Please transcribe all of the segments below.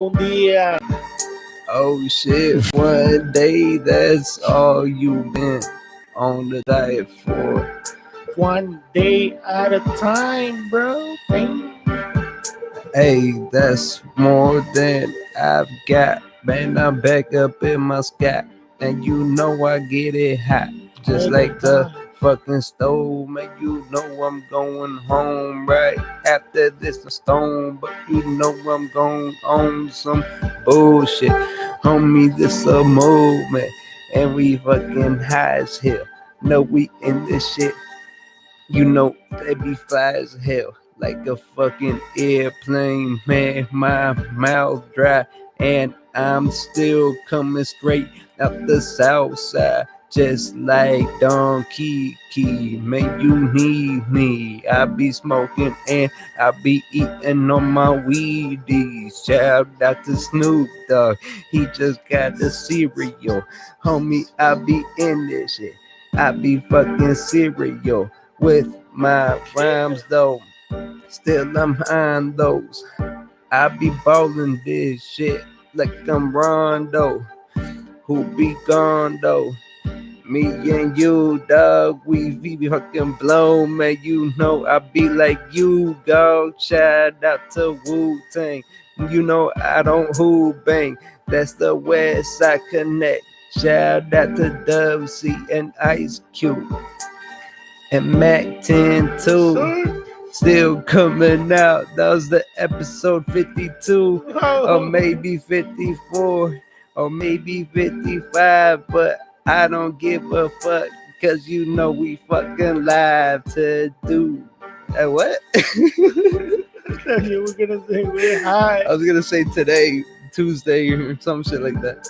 Un día. Oh shit, one day that's all you been on the diet for. One day at a time, bro. Hey, that's more than I've got. Man, I'm back up in my sky. And you know I get it hot. Just like the fucking stove. Man, you know I'm going home right after this a stone. But you know I'm going on some bullshit. Homie, this a movement. And we fucking high as hell. No, we in this shit. You know they be fly as hell. Like a fucking airplane, man. My mouth dry, and I'm still coming straight out the south side. Just like Donkey Key, man, you need me. I be smoking and I be eating on my weedies. Shout out to Snoop Dogg, he just got the cereal. Homie, I be in this shit. I be fucking cereal with my rhymes though. Still I'm on those. I be ballin' this shit like I'm Rondo. Who be gone though? Me and you, dog, we be fucking blow, man. You know I be like you, go. Shout out to Wu-Tang. You know I don't who bang. That's the West Side Connect. Shout out to Dub C and Ice Cube and Mac 10 too. Still coming out. That was the episode 52, or maybe 54, or maybe 55. But I don't give a fuck, cause you know we fucking live to do. What? You were gonna say we're high. I was gonna say today, Tuesday, or some shit like that.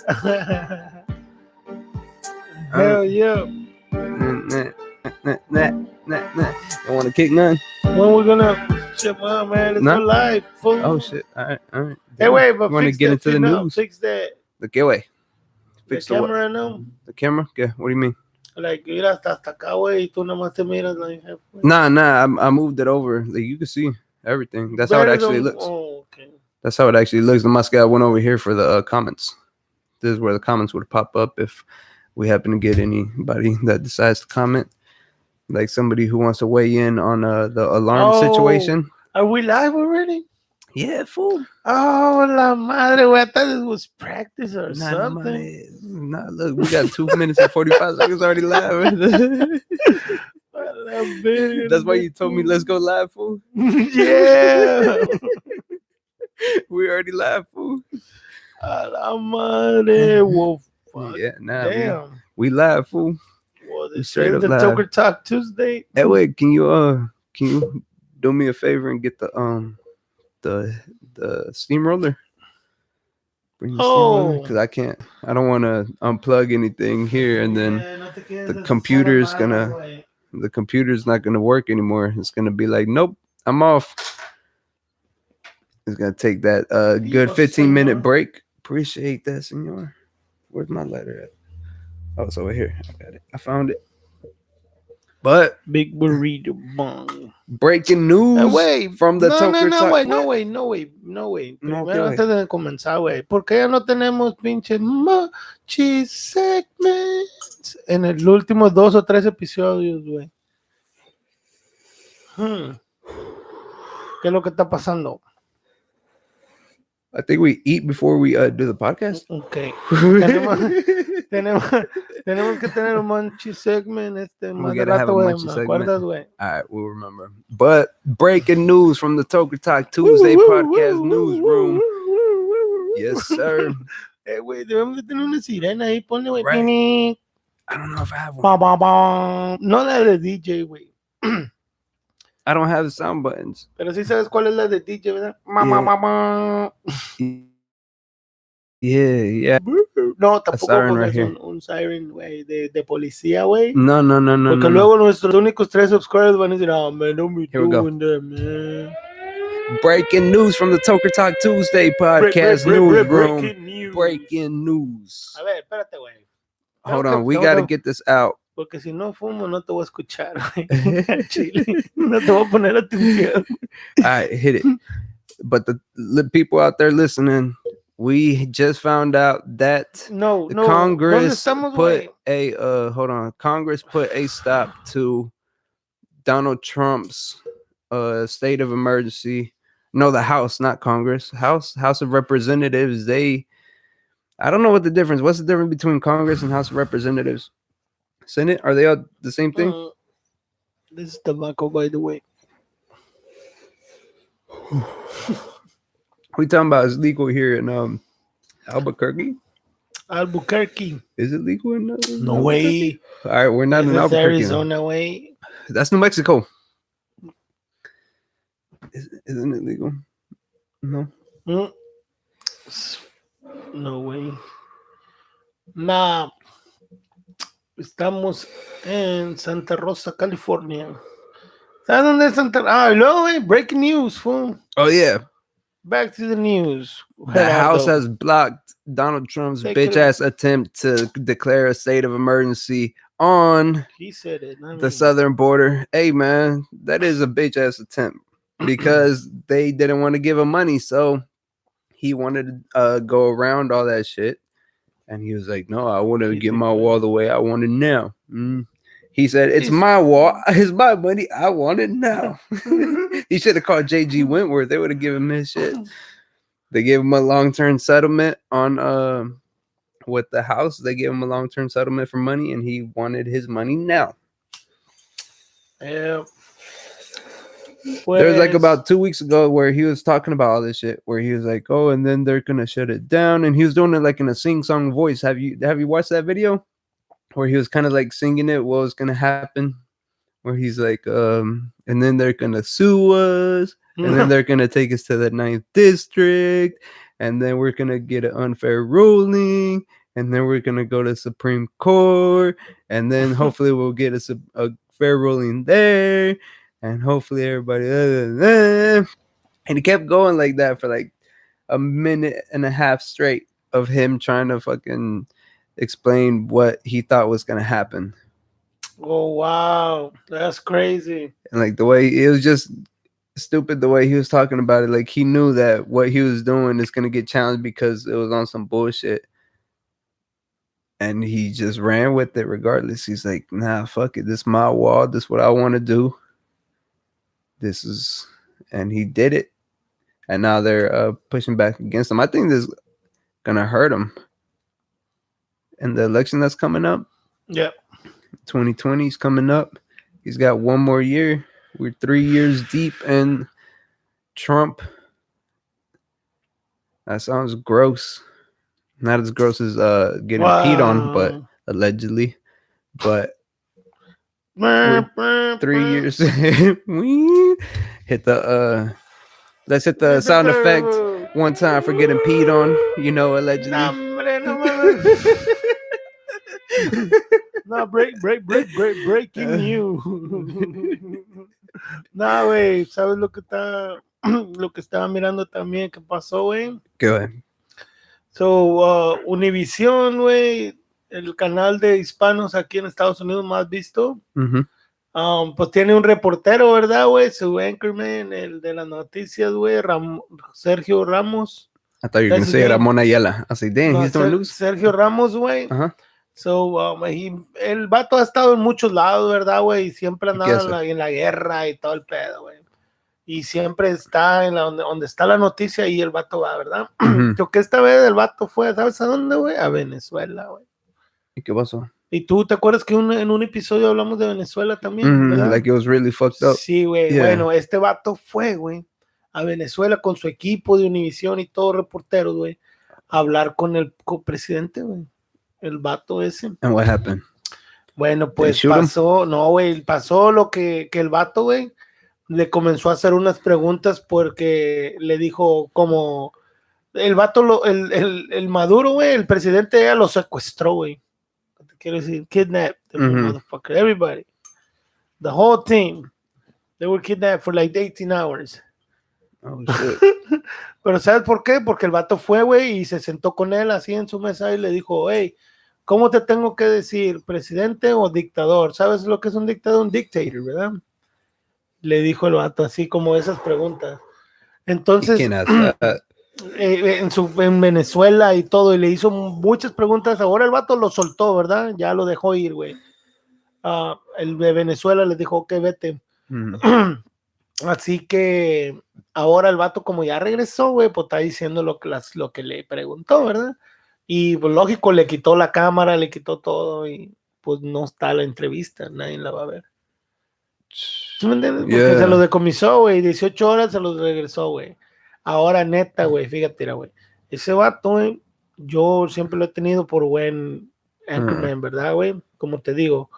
Hell yeah. You want to kick none? When we're gonna shit, man? It's not live. Fool. Oh shit! All right. Hey, wait, but want to get into the news? Fix that. ¿Qué way? Fix the camera, no. The camera? ¿Qué? What do you mean? Like, mira hasta acá, güey, y tú nomás te miras like. Nah. I moved it over. Like you can see everything. That's how it actually looks. Oh, okay. That's how it actually looks. The Moscow went over here for the comments. This is where the comments would pop up if we happen to get anybody that decides to comment. Like somebody who wants to weigh in on the alarm situation. Are we live already? Yeah, fool. Oh, la madre, güey. I thought it was practice or something. Nah, look, we got 2 minutes and 45 seconds already live. That's why you told me let's go live, fool. Yeah. We already live, fool. La madre. Well, fuck. Yeah, nah. Damn. We live, fool. Well, this is the Toker Talk Tuesday. Hey, wait, can you do me a favor and get the steamroller? Bring the steamroller, because I don't want to unplug anything here, and then the computer's not gonna work anymore. It's gonna be like, nope, I'm off. It's gonna take that good 15-minute break. Appreciate that, senor. Where's my lighter at? Oh, it's over here. I got it. I found it. But big burrito bong. Breaking news from the Toker Talk. No way. Primero, antes de comenzar, güey, ¿por qué ya no tenemos pinche mochi segments en el último 2 o 3 episodios, güey? ¿Qué es lo que está pasando? I think we eat before we do the podcast. Okay. tenemos que tener un Monchi segment. We gotta have a Monchi segment. All right, we'll remember. But breaking news from the Toker Talk Tuesday podcast newsroom. Yes, sir. Hey, güey, debemos de tener una sirena ahí. Ponle, güey. Right. I don't know if I have one. No la de DJ, güey. I don't have the sound buttons. Pero sí sabes cuál es la de DJ, ¿verdad? Yeah. No, tampoco pongas un siren, güey, de policía, güey. No. Porque luego nuestros únicos 3 subscribers van a decir, oh, man, don't be doing that, man. Breaking news from the Toker Talk Tuesday podcast newsroom. Breaking news. A ver, espérate, güey. Hold on, we got to get this out. Porque si no fumo, no te voy a escuchar, güey. Chile. No te voy a poner atención. All right, hit it. But the people out there listening, We just found out that No, the no. ¿Dónde Congress estamos, put güey? a hold on. Congress put a stop to Donald Trump's state of emergency. No, the House, not Congress. House of Representatives. I don't know what the difference. What's the difference between Congress and House of Representatives? Senate? Are they all the same thing? This is tobacco, by the way. We talking about is legal here in Albuquerque? Albuquerque. Is it legal in No Albuquerque? way. All right, we're not in This is Albuquerque. Arizona, way. That's New Mexico. Isn't it legal? No. No way. Nah. Estamos en Santa Rosa, California. ¿Sabes dónde es Santa Rosa? Ah, y luego, güey, breaking news, fool. Oh, yeah. Back to the news. The House has blocked Donald Trump's bitch-ass attempt to declare a state of emergency on the southern border. Hey, man, that is a bitch-ass attempt because they didn't want to give him money, so he wanted to go around all that shit. And he was like, no, I want to get my wall the way I want it now. He said, it's my wall. It's my money. I want it now. He should have called J.G. Wentworth. They would have given him his shit. They gave him a long-term settlement on with the House. They gave him a long-term settlement for money, and he wanted his money now. Yeah. There was like about 2 weeks ago where he was talking about all this shit, where he was like, oh, and then they're gonna shut it down, and he was doing it like in a sing-song voice. Have you watched that video where he was kind of like singing it, what was gonna happen, where he's like, and then they're gonna sue us, and then they're gonna take us to the 9th district, and then we're gonna get an unfair ruling, and then we're gonna go to Supreme Court, and then hopefully we'll get a fair ruling there, and hopefully everybody, and he kept going like that for like a minute and a half straight of him trying to fucking explain what he thought was gonna happen. Oh wow, that's crazy. And like the way it was just stupid the way he was talking about it. Like he knew that what he was doing is gonna get challenged because it was on some bullshit. And he just ran with it regardless. He's like, nah, fuck it. This is my wall. This is what I want to do. And he did it. And now they're pushing back against him. I think this is gonna hurt him. And the election that's coming up. Yep. 2020 is coming up. He's got one more year. We're 3 years deep in Trump. That sounds gross. Not as gross as getting peed on, but allegedly. But 3 years. Hit the let's hit the sound effect one time for getting peed on, allegedly. No, breaking news. No, güey, ¿sabes lo que estaba mirando también que pasó, güey? Go ahead. So, Univision, güey, el canal de hispanos aquí en Estados Unidos más visto, pues tiene un reportero, ¿verdad, güey? Su anchorman, el de las noticias, güey, Sergio Ramos. I thought you were going to say Ramón Ayala. I said, damn, he's doing news. Sergio Ramos, güey. So, el vato ha estado en muchos lados, ¿verdad, güey? Y siempre andaba en la guerra y todo el pedo, güey. Y siempre está en donde está la noticia y el vato va, ¿verdad? Yo que esta vez el vato fue, ¿sabes a dónde, güey? A Venezuela, güey. ¿Y qué pasó? ¿Y tú te acuerdas que en un episodio hablamos de Venezuela también? ¿verdad? Like it was really fucked up. Sí, güey. Yeah. Bueno, este vato fue, güey, a Venezuela con su equipo de Univision y todos reporteros, güey, a hablar con el presidente, güey. El vato ese. And what happened? Bueno, pues pasó, no, güey, pasó lo que el vato, güey, le comenzó a hacer unas preguntas porque le dijo como el vato, el Maduro, güey, el presidente ya lo secuestró, güey. Quiero decir, kidnapped the motherfucker, everybody, the whole team, they were kidnapped for like 18 hours. Oh, shit. Pero ¿sabes por qué? Porque el vato fue, güey, y se sentó con él así en su mesa y le dijo, hey, ¿cómo te tengo que decir? ¿Presidente o dictador? ¿Sabes lo que es un dictador? Un dictator, ¿verdad? Le dijo el vato así como esas preguntas. Entonces, en Venezuela y todo, y le hizo muchas preguntas. Ahora el vato lo soltó, ¿verdad? Ya lo dejó ir, güey. El de Venezuela le dijo, ok, vete. Así que ahora el vato, como ya regresó, güey, pues está diciendo lo que le preguntó, ¿verdad? Y pues lógico, le quitó la cámara, le quitó todo y pues no está la entrevista, nadie la va a ver. ¿Sí me entiendes? Porque se lo decomisó, güey, 18 horas se lo regresó, güey. Ahora, neta, güey, fíjate, güey. Ese vato, güey, yo siempre lo he tenido por buen anchorman, ¿verdad, güey? Como te digo,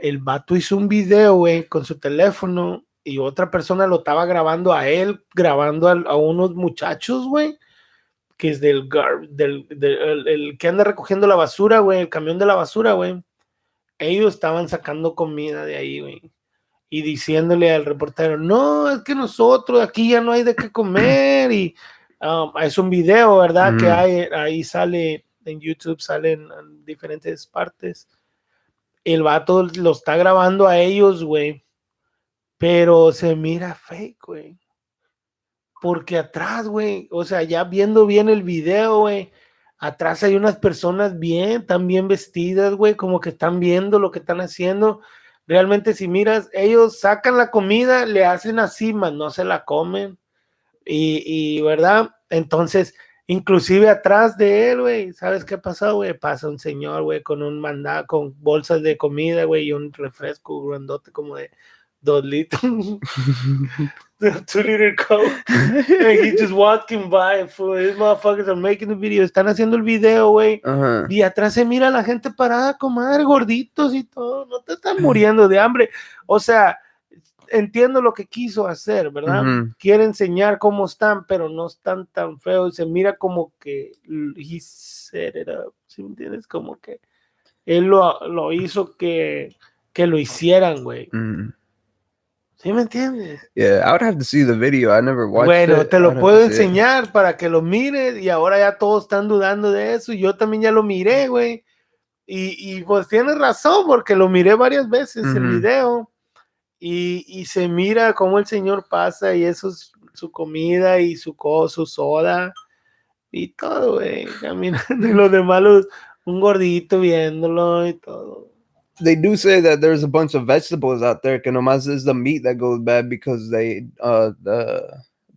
el vato hizo un video, güey, con su teléfono y otra persona lo estaba grabando a él, grabando a unos muchachos, güey, que es el que anda recogiendo la basura, güey, el camión de la basura, güey. Ellos estaban sacando comida de ahí, güey. Y diciéndole al reportero, no, es que nosotros aquí ya no hay de qué comer. Y es un video, ¿verdad? Que ahí sale en YouTube, sale en diferentes partes. El vato lo está grabando a ellos, güey. Pero se mira fake, güey. Porque atrás, güey, o sea, ya viendo bien el video, güey, atrás hay unas personas bien, tan bien vestidas, güey, como que están viendo lo que están haciendo. Realmente, si miras, ellos sacan la comida, le hacen así, más no se la comen. ¿Verdad? Entonces, inclusive atrás de él, güey, ¿sabes qué pasó, güey? Pasa un señor, güey, con un mandado, con bolsas de comida, güey, y un refresco grandote como de 2 litros. 2-liter Coke. And he just walking by. These motherfuckers are making the video. Están haciendo el video, güey. Y atrás se mira la gente parada, comadre, gorditos y todo. No te están muriendo de hambre. O sea, entiendo lo que quiso hacer, ¿verdad? Quiere enseñar cómo están, pero no están tan feos. Se mira como que he set it up. ¿Sí me entiendes? Como que él lo hizo que lo hicieran, güey. ¿Sí me entiendes? Yeah, I would have to see the video. I never watched it. Bueno, te lo puedo enseñar para que lo mires y ahora ya todos están dudando de eso. Yo también ya lo miré, güey. Y pues tienes razón porque lo miré varias veces el video y se mira cómo el señor pasa y eso es su comida y su soda y todo, güey. Caminando y los demás, un gordito viéndolo y todo. They do say that there's a bunch of vegetables out there, que nomás is the meat that goes bad because the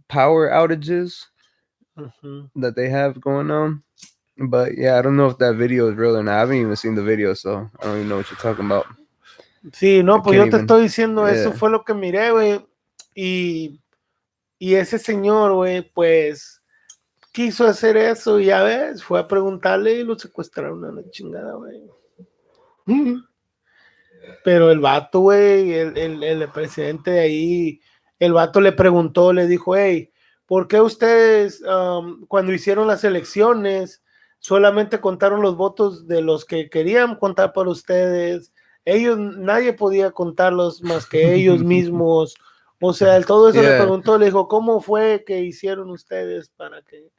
power outages that they have going on. But yeah, I don't know if that video is real or not. I haven't even seen the video, so I don't even know what you're talking about. Sí, no, pues yo te estoy diciendo, eso fue lo que miré, güey. Y ese señor, güey, pues quiso hacer eso y ya ves, fue a preguntarle y lo secuestraron a la chingada, güey. Pero el vato, güey, el presidente de ahí, el vato le preguntó, le dijo, hey, ¿por qué ustedes cuando hicieron las elecciones solamente contaron los votos de los que querían contar por ustedes? Ellos, nadie podía contarlos más que ellos mismos. O sea, todo eso le preguntó, le dijo, ¿cómo fue que hicieron ustedes para que...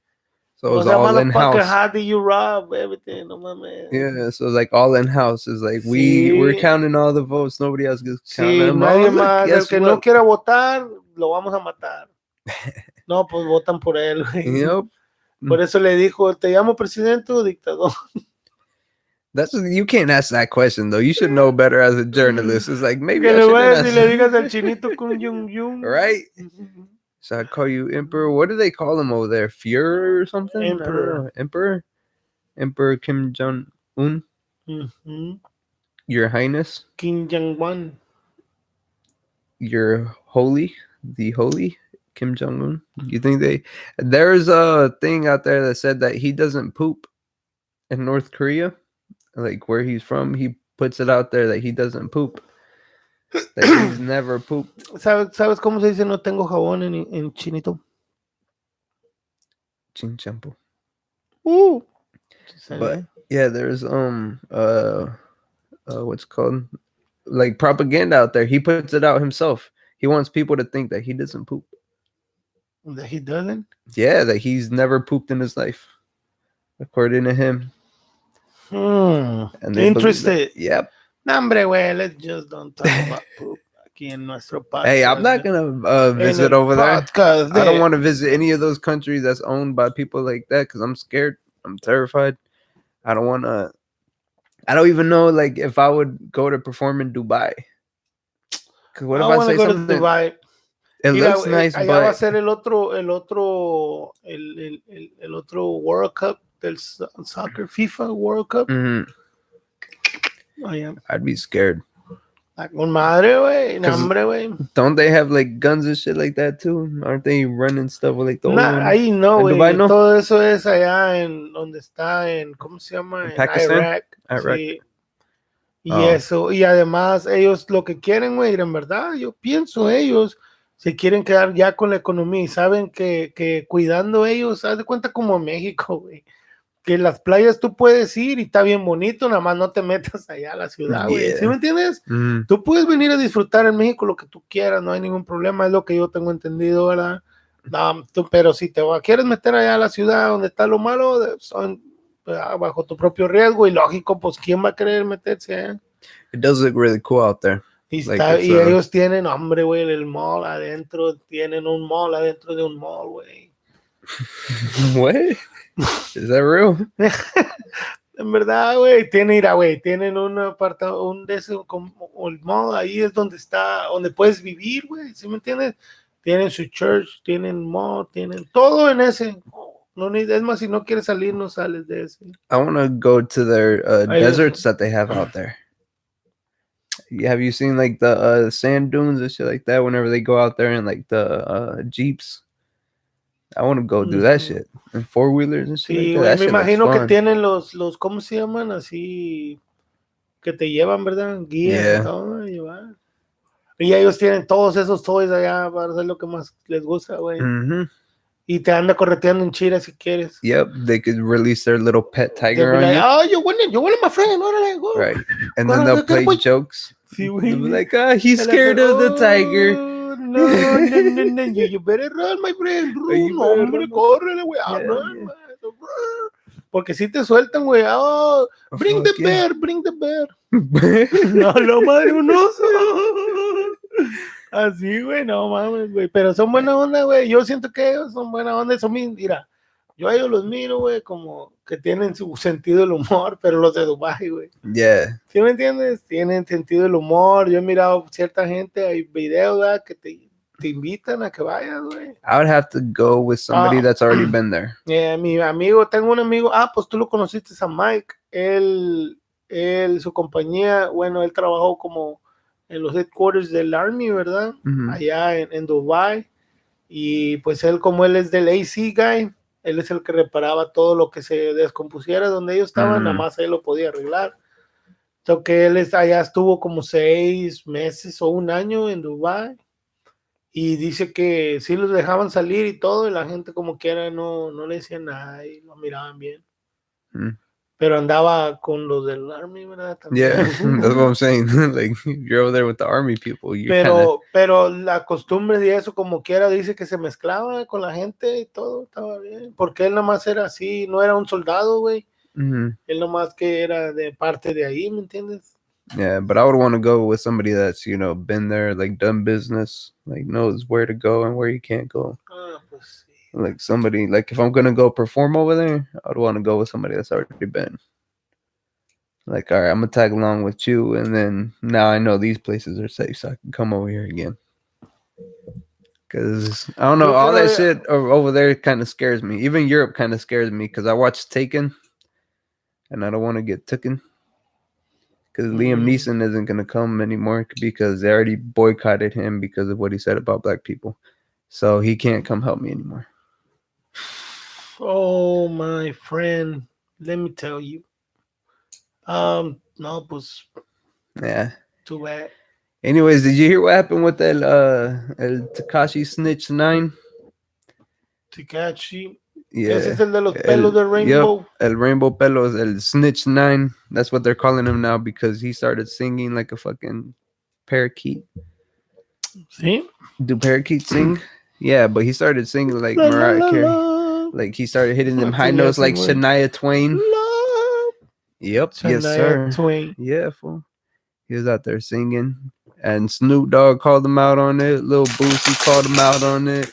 So it was all in house. How do you rob everything? No mames. Yeah, so like all in house is like we're counting all the votes. Nobody else gets counting them. Nadie más. El que no quiera votar, lo vamos a matar. No, pues votan por él, güey. Yep. Por eso le dijo, ¿te llamo presidente o dictador? You can't ask that question though. You should know better as a journalist. It's like maybe que le digas al chinito Kun Jung, right? So I call you Emperor. What do they call him over there? Führer or something? Emperor. Emperor Kim Jong-un. Your Highness. Kim Jong-un. Your Holy. The Holy Kim Jong-un. You think there's a thing out there that said that he doesn't poop in North Korea, like where he's from. He puts it out there that he doesn't poop. That he's never pooped. ¿Sabes cómo se dice no tengo jabón en chinito? Chinchampo. But yeah, there's what's it called, like propaganda out there. He puts it out himself. He wants people to think that he doesn't poop. That he doesn't? Yeah, that he's never pooped in his life, according to him. And interested. Yep. No, hombre, güey, let's just don't talk about poop. aquí en nuestro podcast. Hey, I'm not gonna visit over there. I don't want to visit any of those countries that's owned by people like that because I'm scared. I'm terrified. I don't want to. I don't even know like if I would go to perform in Dubai. Because what if I say something? Dubai. It looks nice, allá but va a ser el otro World Cup del soccer, FIFA World Cup. I'd be scared. Con madre, güey. Hambre, güey. Don't they have like guns and shit like that too? Aren't they running stuff with like the old one? Ahí no, güey. Dubai, no? Todo eso es allá en donde está en, ¿cómo se llama? En Pakistan. Iraq. Sí. Y eso, y además ellos lo que quieren, güey, en verdad, yo pienso ellos se quieren quedar ya con la economía y saben que cuidando ellos, haz de cuenta como México, güey, que las playas tú puedes ir y está bien bonito, nada más no te metas allá a la ciudad, güey, ¿sí me entiendes? Tú puedes venir a disfrutar en México lo que tú quieras, no hay ningún problema, es lo que yo tengo entendido, ¿verdad? No, pero si quieres meter allá a la ciudad donde está lo malo, son bajo tu propio riesgo y lógico, pues ¿quién va a querer meterse allá? It does look really cool out there. Y ellos tienen, hombre, güey, el mall adentro, tienen un mall adentro de un mall, güey. What? Is that real? En verdad, güey, tienen un apartado, un de esos, como el mall, ahí es donde puedes vivir, güey, ¿sí me entiendes? Tienen su church, tienen mall, tienen todo en ese. No, es más, si no quieres salir, no sales de ese. I want to go to their deserts that they have out there. Have you seen like the sand dunes and shit like that whenever they go out there in like the jeeps? I want to go do that shit. And four-wheelers and shit sí, like that. Me imagino que tienen los, ¿cómo se llaman? Así, que te llevan, ¿verdad? Guías y todo, llevar. Y ellos tienen todos esos toys allá para hacer lo que más les gusta, güey. Y te anda correteando en chira si quieres. Yep, they could release their little pet tiger on you. Oh, you want my friend, órale, go. Right, and then they'll play jokes. Sí, güey. They'll be like, he's scared of the tiger. No, you better run, my friend. Run, hombre, córrele, güey. Run, porque si te sueltan, güey. Oh, bring the bear. No, madre, un oso. Así, güey, no mames, güey. Pero son buena onda, güey. Yo siento que ellos son buena onda. Mira, yo a ellos los miro, güey, como que tienen su sentido del humor, pero los de Dubái, güey. Yeah. ¿Sí me entiendes? Tienen sentido del humor. Yo he mirado cierta gente, hay videos, ¿verdad? Que te invitan a que vayas, güey. I would have to go with somebody that's already been there. Mi amigo, tengo un amigo, pues tú lo conociste a Mike. Él, su compañía, bueno, él trabajó como en los headquarters del Army, ¿verdad? Allá en Dubai. Y pues como él es del AC guy, él es el que reparaba todo lo que se descompusiera donde ellos estaban, nada más él lo podía arreglar. Entonces que él allá estuvo como 6 meses o un año en Dubai. Y dice que sí los dejaban salir y todo, y la gente como quiera no le decían nada y lo miraban bien. Pero andaba con los del Army, ¿verdad? También. Yeah, that's what I'm saying. Like, you're over there with the Army people. Pero la costumbre de eso, como quiera, dice que se mezclaba con la gente y todo estaba bien. Porque él nomás era así, no era un soldado, güey. Él nomás que era de parte de ahí, ¿me entiendes? Yeah, but I would want to go with somebody that's, been there, like, done business, like, knows where to go and where you can't go. Pues sí. Like, somebody, like, if I'm going to go perform over there, I would want to go with somebody that's already been. Like, all right, I'm going to tag along with you, and then now I know these places are safe, so I can come over here again. Because, I don't know, all that shit over there kind of scares me. Even Europe kind of scares me, because I watched Taken, and I don't want to get taken. Because Liam Neeson isn't going to come anymore because they already boycotted him because of what he said about black people. So he can't come help me anymore. Oh, my friend. Let me tell you. No, pues. Yeah. Too bad. Anyways, did you hear what happened with el Tekashi Snitch-9? Tekashi. Yeah. Ese es el de los pelos del Rainbow. Yep, el Rainbow Pelos, el Snitch-9. That's what they're calling him now because he started singing like a fucking parakeet. ¿Sí? Do parakeets sing? Yeah, but he started singing like Mariah Carey. Like he started hitting them high notes like Shania Twain. Yep. Yes, sir. Twain. Yeah, fool. He was out there singing. And Snoop Dogg called him out on it. Lil Boosie called him out on it.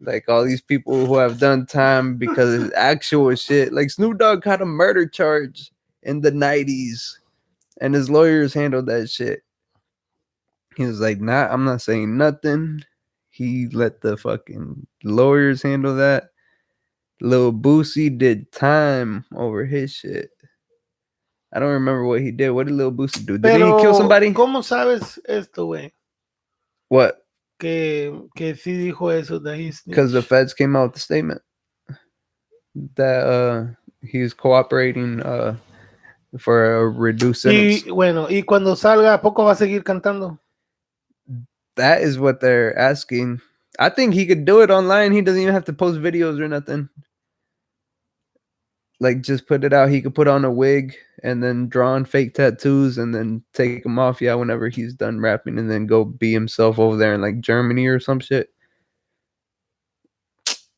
Like all these people who have done time because it's actual shit. Like Snoop Dogg got a murder charge in the 90s and his lawyers handled that shit. He was like, nah, I'm not saying nothing. He let the fucking lawyers handle that. Lil Boosie did time over his shit. I don't remember what he did. What did Lil Boosie do? Did he kill somebody? ¿Cómo sabes esto, güey? What? Que sí dijo eso, that he snitched. Because the feds came out with the statement that he was cooperating for a reduced sentence. Y bueno, y cuando salga, ¿a poco va a seguir cantando? That is what they're asking. I think he could do it online. He doesn't even have to post videos or nothing. Like, just put it out. He could put on a wig and then draw on fake tattoos and then take them off, whenever he's done rapping, and then go be himself over there in, like, Germany or some shit.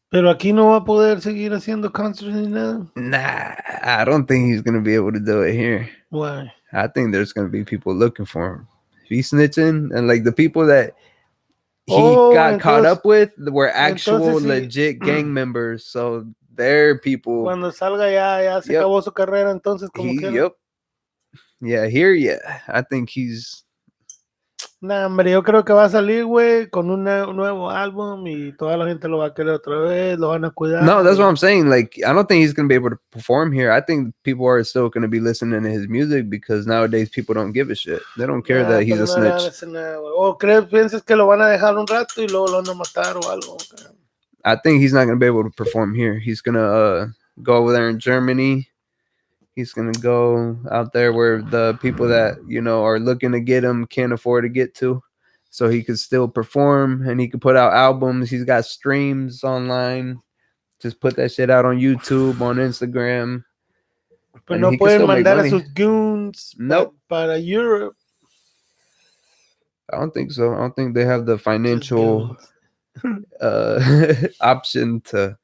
Pero aquí no va a poder seguir haciendo concerts ni nada. Nah, I don't think he's going to be able to do it here. Why? I think there's going to be people looking for him. If he's snitching, and, like, the people that he got caught up with were actual legit gang members, so they're people. Cuando salga ya se acabó su carrera, entonces como que. Yep. Yeah, here, I think he's. Nah, hombre, yo creo que va a salir, güey, con un nuevo álbum y toda la gente lo va a querer otra vez, lo van a cuidar. No, that's what I'm saying. Like, I don't think he's going to be able to perform here. I think people are still going to be listening to his music because nowadays people don't give a shit. They don't care that he's a snitch. O piensas que lo van a dejar un rato y luego lo van a matar o algo. I think he's not going to be able to perform here. He's going to go over there in Germany. He's going to go out there where the people that, are looking to get him can't afford to get to. So he could still perform and he could put out albums. He's got streams online. Just put that shit out on YouTube, on Instagram. Pero no pueden mandar a sus goons para Europe. I don't think so. I don't think they have the financial option to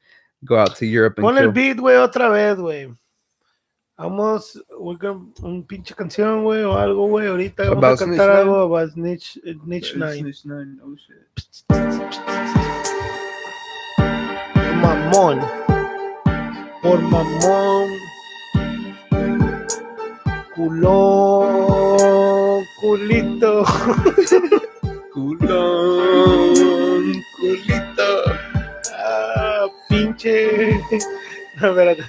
go out to Europe and Pon el beat, güey, otra vez, güey. Vamos, un pinche canción, güey, o algo, güey. Ahorita vamos a cantar algo about Snitch-9. Snitch-9, oh shit. Mamón. Por mamón. Culón. Culito. Culón. Culito. Ah, pinche. No, espérate.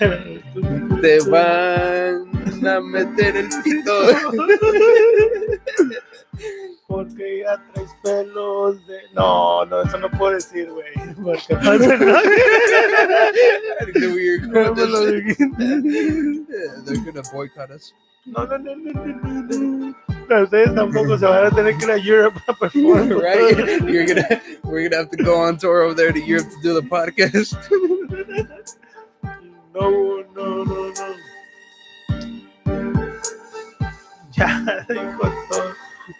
Te van a meter el pito. Porque ya traes pelos de. No, eso no puedo decir, güey. Porque no. They're gonna boycott us. No. Ustedes tampoco se van a tener que ir a Europe a perform. Right? We're gonna have to go on tour over there to Europe to do the podcast. No. Ya dijo todo.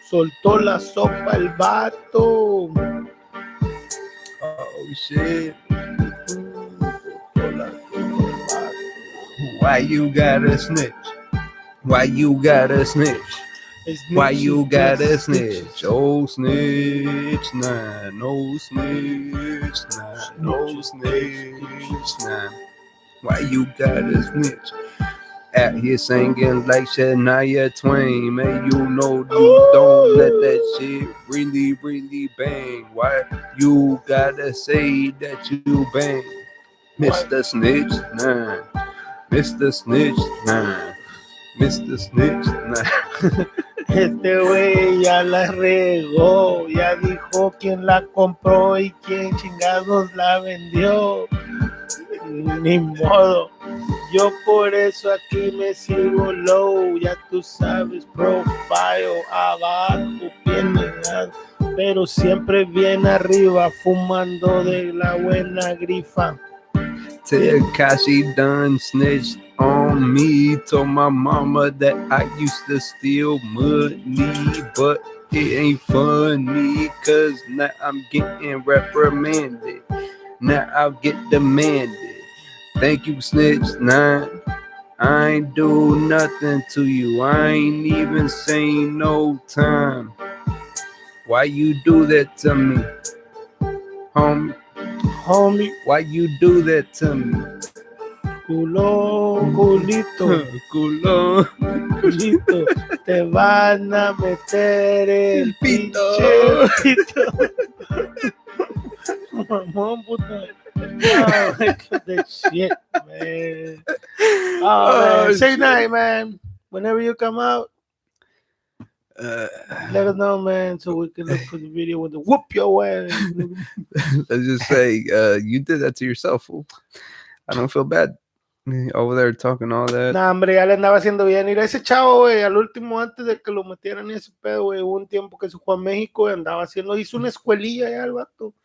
Soltó la sopa el vato. Oh shit. Soltó la sopa el vato. Why you gotta snitch? Why you gotta snitch? Why you gotta snitch? Oh Snitch-9, oh Snitch-9, oh Snitch-9. Why you gotta snitch? Out here singing like Shania Twain, man, you know you don't let that shit really, really bang. Why you gotta say that you bang? Mr. Snitch-9, Mr. Snitch-9, Mr. Snitch-9. Este güey ya la regó, ya dijo quién la compró y quién chingados la vendió. Ni modo, yo por eso aquí me sigo low, ya tú sabes, profile abajo, bien alto, pero siempre bien arriba, fumando de la buena grifa. Tekashi done snitched on me. Told my mama that I used to steal money, but it ain't funny, cause now I'm getting reprimanded. Now I'll get demanded. Thank you, Snitch-9. I ain't do nothing to you. I ain't even saying no time. Why you do that to me? Homie. Why you do that to me? Culón, culito. Culo. Culito. Te van a meter el Pito. pinche pito. Mamón, puta. Oh, that shit, man. Oh, man. Say night, man. Whenever you come out, let us know, man, so we can look for the video with the whoop your ass. Let's just say you did that to yourself, fool. I don't feel bad. Over there talking all that. Nah, hombre, ya le andaba haciendo bien. Mira, ese chavo, güey, al último, antes de que lo metieran en ese pedo, güey, hubo un tiempo que se fue a México y andaba haciendo, hizo una escuelilla ya el vato.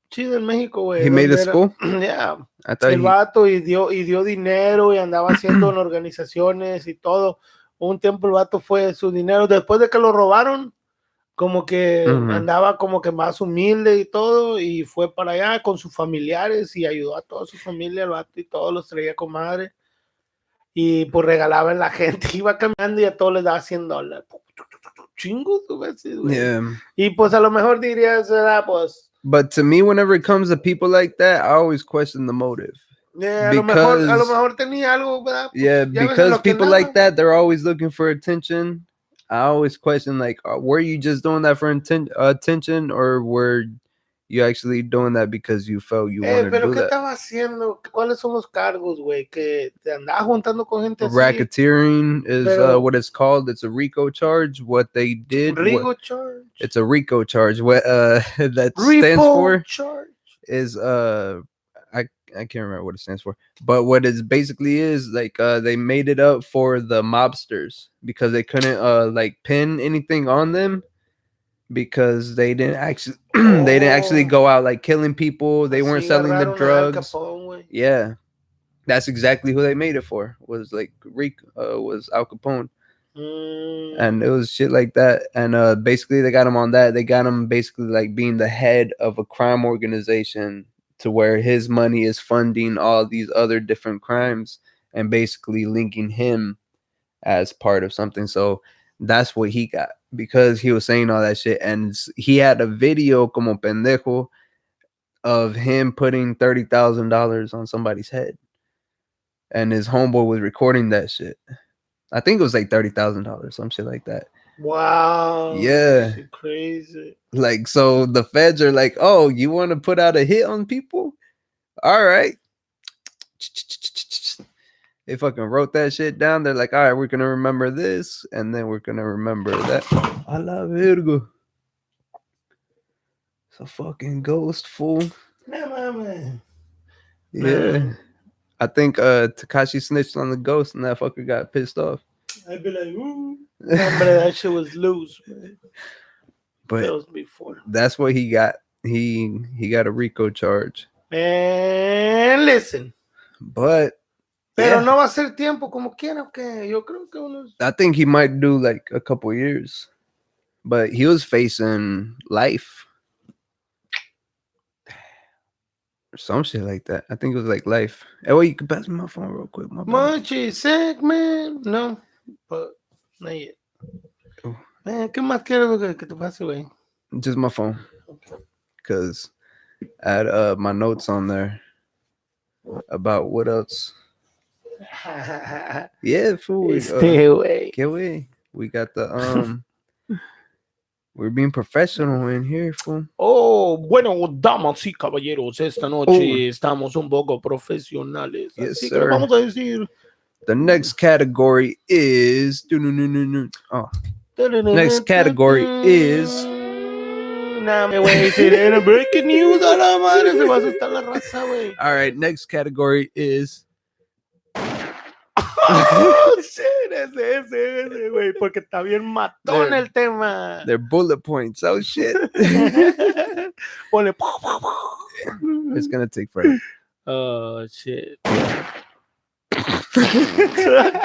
Chido en México, güey. He made a school? Yeah. El vato y dio dinero y andaba haciendo en organizaciones y todo. Un tiempo el vato fue su dinero. Después de que lo robaron, como que andaba como que más humilde y todo, y fue para allá con sus familiares y ayudó a toda su familia, el vato, y todos los traía con madre. Y pues regalaba a la gente, iba caminando y a todos les daba $100. Chingos, veces, güey. Yeah. Y pues a lo mejor dirías, pues. But to me, whenever it comes to people like that, I always question the motive. Yeah, because, a lo mejor tenía algo, ¿verdad? Pues, yeah, because people like that, they're always looking for attention. I always question, like, were you just doing that for attention, or were you actually doing that because you felt you wanted to do ¿Qué that? estaba haciendo? ¿Cuáles son los cargos, güey? Que te andaba juntando con gente así. Racketeering is what it's called. It's a RICO charge. What they did. RICO charge? It's a RICO charge. What that stands for charge? Is I can't remember what it stands for, but what it basically is, like, they made it up for the mobsters because they couldn't like pin anything on them because they didn't actually go out like killing people. They weren't selling the drugs. Yeah, that's exactly who they made it for. Was like was Al Capone. And it was shit like that. And basically they got him on that. They got him basically like being the head of a crime organization, to where his money is funding all these other different crimes and basically linking him as part of something. So that's what he got, because he was saying all that shit. And he had a video como pendejo of him putting $30,000 on somebody's head. And his homeboy was recording that shit. I think it was like $30,000, some shit like that. Wow. Yeah. Crazy. Like, so the feds are like, oh, you want to put out a hit on people? All right. They fucking wrote that shit down. They're like, all right, we're going to remember this, and then we're going to remember that. I love Virgo. It's a fucking ghost, fool. Man. Yeah. I think Tekashi snitched on the ghost, and that fucker got pissed off. I'd be like, ooh. That shit was loose, man. But that was before. That's what he got. He got a RICO charge. And listen. But Pero no va a ser tiempo como quiera, que yo creo que unos. I think he might do like a couple years. But he was facing life. Or some shit like that. I think it was like life. Hey, wait, you can pass me my phone real quick. Munchie, sick, man. No, but not yet. Oh. Man, ¿qué más quieres que te pase, güey? Just my phone. Because I had my notes on there about what else. Yeah, fool. Qué way. We got the we're being professional in here, fool. Oh, bueno, damas y caballeros, esta noche estamos un poco profesionales. Yes, así sir. que vamos a decir. The next category is. Oh. Next category is. Nah, güey, si era breaking news, a la madre, se va a asustar la raza, güey. All right, next category is. Oh, shit, ese, güey, porque está bien matón el tema. They're bullet points. Oh, shit. Ponle. It's gonna take forever. Oh, shit.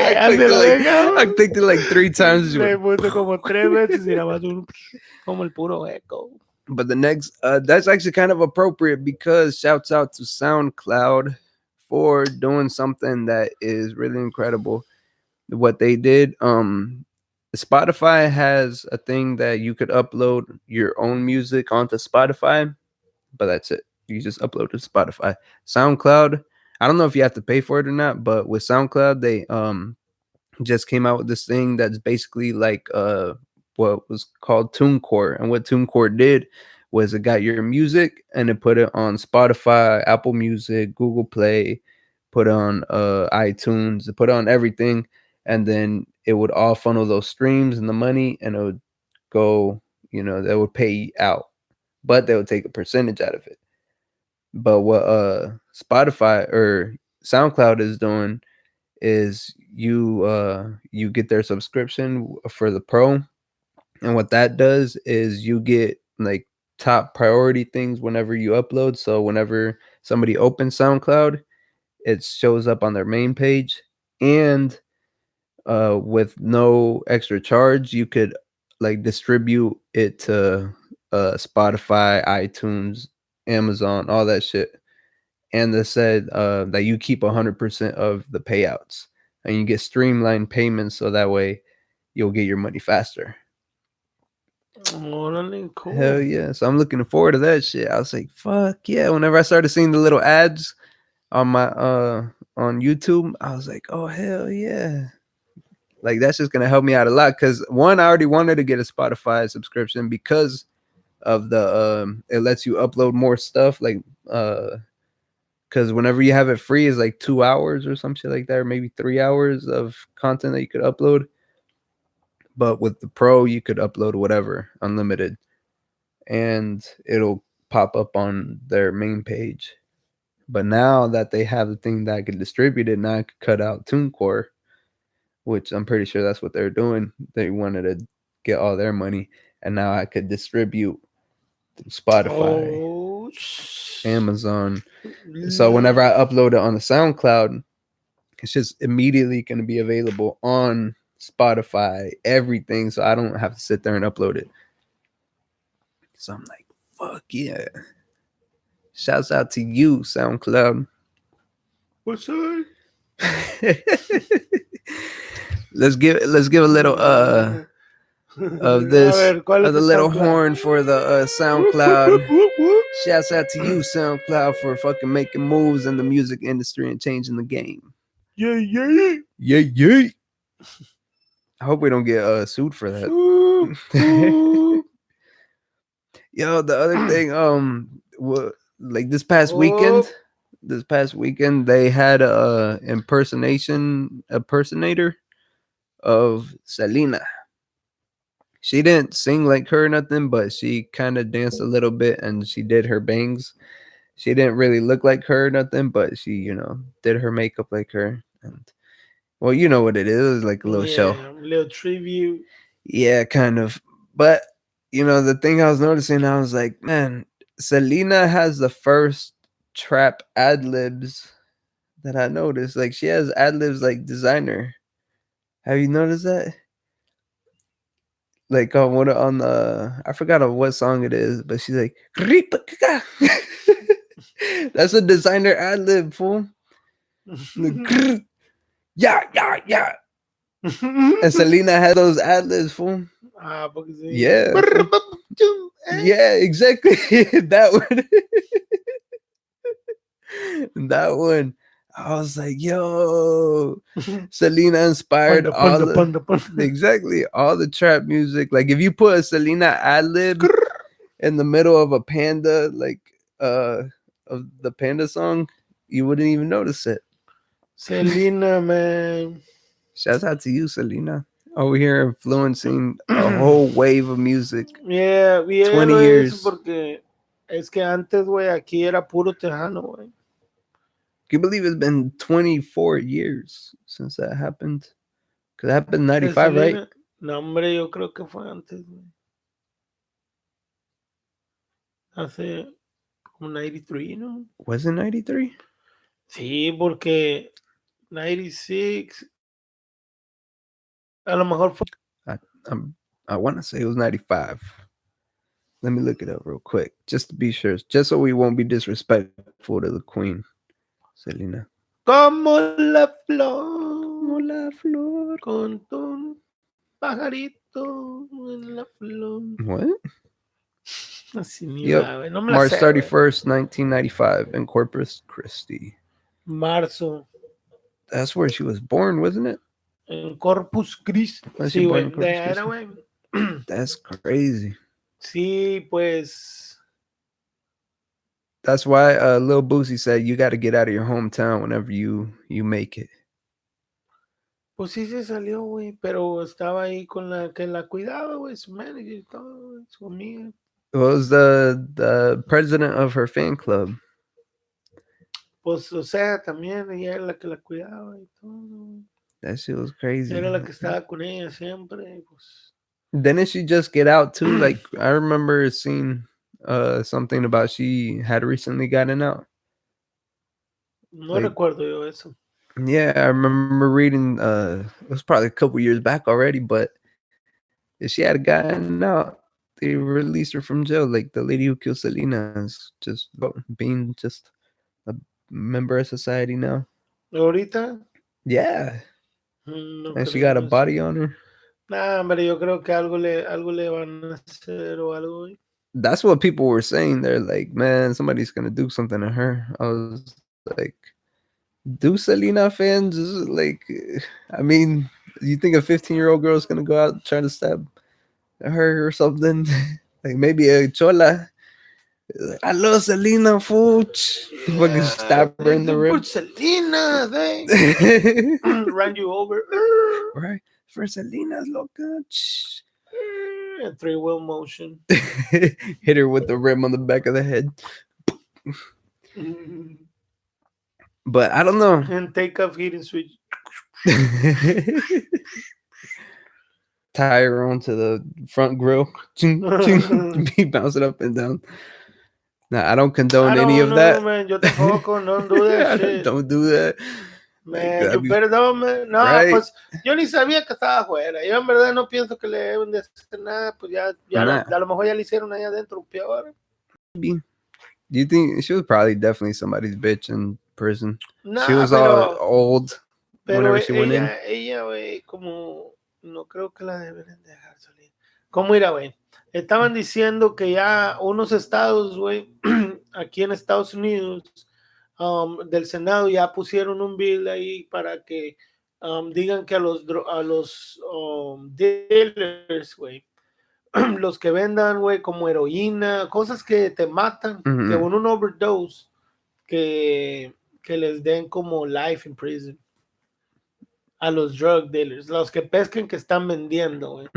I clicked it like 3 times. Le puse como 3 veces y nada más como el puro echo. But the next, that's actually kind of appropriate, because shouts out to SoundCloud for doing something that is really incredible. What they did, Spotify has a thing that you could upload your own music onto Spotify, but that's it. You just upload to Spotify. SoundCloud, I don't know if you have to pay for it or not, but with SoundCloud, they just came out with this thing that's basically like what was called TuneCore. And what TuneCore did was it got your music and it put it on Spotify, Apple Music, Google Play, put on iTunes, it put on everything, and then it would all funnel those streams and the money, and it would go, they would pay out, but they would take a percentage out of it. But what Spotify or SoundCloud is doing is you get their subscription for the pro, and what that does is you get like top priority things whenever you upload. So whenever somebody opens SoundCloud, it shows up on their main page, and with no extra charge, you could like distribute it to Spotify, iTunes, Amazon, all that shit. And they said that you keep 100% of the payouts, and you get streamlined payments so that way you'll get your money faster. Cool. Hell yeah. So I'm looking forward to that shit. I was like, fuck yeah. Whenever I started seeing the little ads on my on YouTube, I was like, oh hell yeah. Like that's just gonna help me out a lot. Cause one, I already wanted to get a Spotify subscription because of the it lets you upload more stuff. Like because whenever you have it free is like 2 hours or some shit like that, or maybe 3 hours of content that you could upload. But with the pro, you could upload whatever, unlimited, and it'll pop up on their main page. But now that they have the thing that I could distribute it, now I could cut out TuneCore, which I'm pretty sure that's what they're doing. They wanted to get all their money, and now I could distribute Spotify, Amazon. So whenever I upload it on the SoundCloud, it's just immediately going to be available on Spotify, everything. So I don't have to sit there and upload it. So I'm like, fuck yeah. Shouts out to you, SoundCloud. What's up? let's give a little of this of the little horn for the SoundCloud. Shouts out to you, SoundCloud, for fucking making moves in the music industry and changing the game. Yeah, yeah. Yeah, yeah. I hope we don't get sued for that. Yo, the other thing, like this past weekend, they had a impersonator of Selena. She didn't sing like her or nothing, but she kind of danced a little bit and she did her bangs. She didn't really look like her or nothing, but she, did her makeup like her. And well, you know what it is, like a little show. A little tribute. Yeah, kind of. But, the thing I was noticing, I was like, man, Selena has the first trap ad-libs that I noticed. Like, she has ad-libs like Designer. Have you noticed that? Like on the I forgot on what song it is, but she's like that's a Designer ad lib, fool. Yeah, yeah, yeah. And Selena had those ad libs, fool. Yeah. Yeah, exactly. That one. That one. I was like, yo, Selena inspired exactly all the trap music. Like if you put a Selena ad lib in the middle of a Panda, like of the Panda song, you wouldn't even notice it. Selena, man. Shouts out to you, Selena. Over here influencing a whole wave of music. Yeah, 20 years. Porque es que antes, güey, aquí era puro tejano, güey. Can you believe it's been 24 years since that happened? Because that happened in 95, right? No, hombre, yo creo que fue antes, güey. Hace como 93, ¿no? Was it 93? Sí, porque 96. A lo mejor fue. I want to say it was 95. Let me look it up real quick, just to be sure, just so we won't be disrespectful to the queen, Selena. Como la flor. Como la flor. Con ton. pajarito en la flor. What? Así ni Yep. va, güey. No me la March sé, güey. 31st, 1995 in Corpus Christi. Marzo. That's where she was born, wasn't it? En Corpus Christi. Was she Sí, born in güey. De Corpus era, Christi? güey. That's crazy. Sí, pues. That's why Lil Boosie said you got to get out of your hometown whenever you make it. Pues sí se salió, güey. Pero estaba ahí con la que la cuidaba, güey. Su manager y todo, güey, su amiga. Was the president of her fan club. Pues, o sea, también ella era la que la cuidaba y todo. That shit was crazy. Era la que estaba con ella siempre. Pues. Didn't she just get out too? Like I remember seeing something about she had recently gotten out. No Like, recuerdo yo eso. yeah, I remember reading it was probably a couple years back already, but if she had gotten out, they released her from jail. Like the lady who killed Selena is just being just a member of society now. ¿Ahorita? Yeah. No And she creo got a eso. body on her. Nah, hombre, yo creo que algo le van a hacer o algo, güey. That's what people were saying. They're like, man, somebody's gonna do something to her. I was like, do Selena fans like? I mean, you think a 15-year-old girl is gonna go out trying to stab her or something? Like maybe a chola. I love Selena, fooch. Fucking Yeah, stab her in the rib. put Selena, they run you over. Right, for Selena's loca. And 3-wheel motion. Hit her with the rim on the back of the head. But I don't know. And take off hidden switch. Tie her onto the front grill. Be bouncing up and down. Nah, I don't condone any of that. Man, yo tampoco, don't do that shit. Don't do that. Man, like, perdón, man. No, right? Pues yo ni sabía que estaba afuera. Yo en verdad no pienso que le deben de hacer nada. Pues ya nah. A lo mejor ya le hicieron ahí adentro peor. Maybe. Do you think she was probably definitely somebody's bitch in prison? Nah, she was all old whenever she went in. Ella, güey, como no creo que la deberían dejar salir. ¿Cómo irá, güey? Estaban diciendo que ya unos estados, güey, aquí en Estados Unidos, del Senado ya pusieron un bill ahí para que digan que a los dealers, güey, los que vendan, güey, como heroína, cosas que te matan, que con un overdose, que les den como life in prison a los drug dealers, los que pesquen que están vendiendo, güey.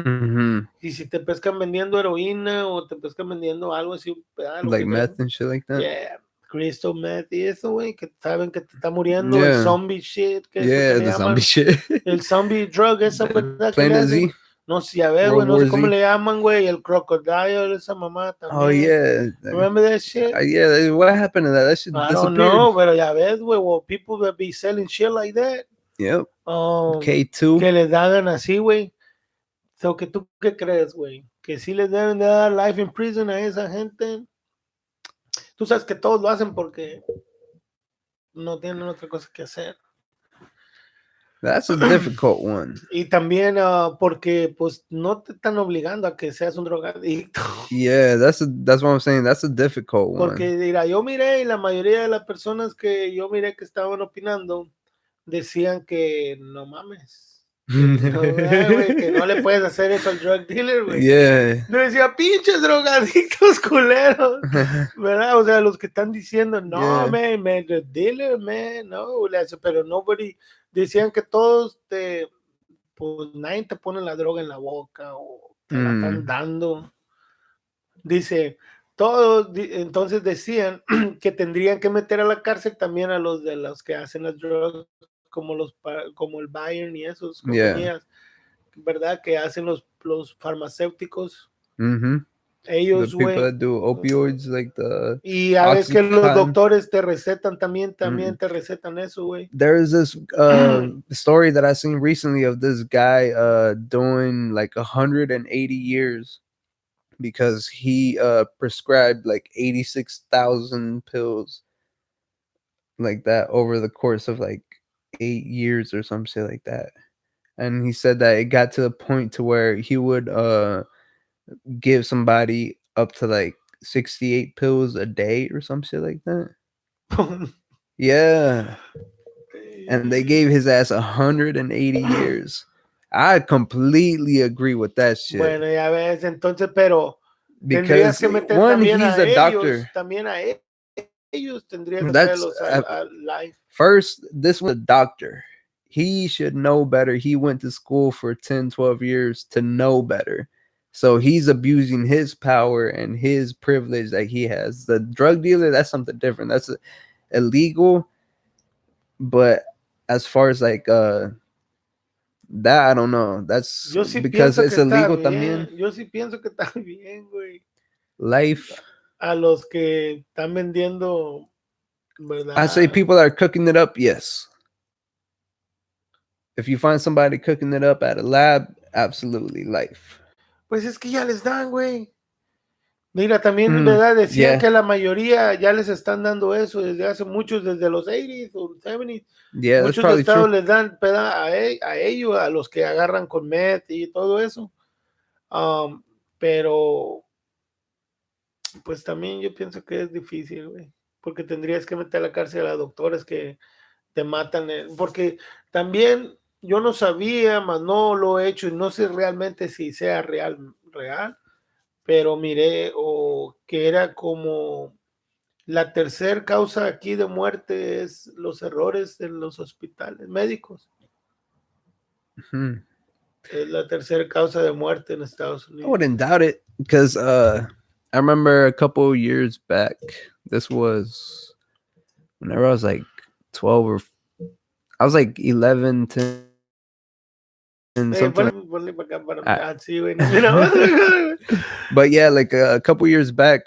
Y si te pescan vendiendo heroína o te pescan vendiendo algo así, algo like meth and shit like that. Yeah, crystal meth y eso, güey, que saben que te está muriendo, el zombie shit, que yeah, the zombie shit. El zombie drug, esa verdad que le hacen. No sé, a ver, güey, no sé cómo le llaman, güey, el crocodile, esa mamá también. Oh, yeah. Remember that shit? Yeah, what happened to that? That shit disappeared. I don't know, pero ya ves, güey, well, people that be selling shit like that. Yep. K2. Que les hagan así, güey. So, que ¿tú qué crees, güey? Que sí les deben de dar life in prison a esa gente. Tú sabes que todos lo hacen porque no tienen otra cosa que hacer. That's a difficult one. Y también porque pues no te están obligando a que seas un drogadicto. Yeah, that's what I'm saying. That's a difficult one. Porque mira, yo miré y la mayoría de las personas que yo miré que estaban opinando decían que no mames. Que no le puedes hacer eso al drug dealer, güey. Yeah. Le decía, pinches drogadictos culeros, ¿verdad? O sea, los que están diciendo, no, man, the dealer, man, no, pero nobody, decían que todos pues nadie te pone la droga en la boca o te la están dando. Dice, todos, entonces decían que tendrían que meter a la cárcel también a los de los que hacen las drogas, como el Bayern y esos compañías, ¿verdad? Que hacen los farmacéuticos. Ellos, the people that do opioids, like the y a veces que los doctores te recetan también te recetan eso, güey. There's this story that I seen recently of this guy doing like 180 years because he prescribed like 86,000 pills like that over the course of like 8 years or some shit like that. and he said that it got to the point to where he would give somebody up to like 68 pills a day or some shit like that. Yeah. And they gave his ass 180 years. I completely agree with that shit. Bueno, ya ves, entonces, pero tendrías Because que meter one, también he's a a ellos, doctor. también a ellos tendrías que That's traerlos a live. first, this was a doctor. He should know better. He went to school for 10, 12 years to know better. So he's abusing his power and his privilege that he has. The drug dealer, that's something different. That's illegal. But as far as like that, I don't know. That's Yo sí because pienso que it's está illegal bien. también. Yo sí pienso que está bien, güey. Life. A los que están vendiendo, I say ¿verdad? people that are cooking it up, yes. If you find somebody cooking it up at a lab, absolutely life. Pues es que ya les dan, güey. Mira, también, ¿verdad? Decían que la mayoría ya les están dando eso desde hace muchos, desde los 80s o 70s. Yeah, that's Muchos probably estados true. les dan a ellos, a los que agarran con meth y todo eso. Pero, pues también yo pienso que es difícil, güey. Porque tendrías que meter a la cárcel a doctores que te matan. Porque también yo no sabía, más no lo he hecho y no sé realmente si sea real, pero miré que era como la tercera causa aquí de muerte es los errores en los hospitales médicos. Es la tercera causa de muerte en Estados Unidos. I wouldn't doubt it because I remember a couple years back. This was whenever I was like 12 or I was like 11, 10, something but yeah, like a couple years back,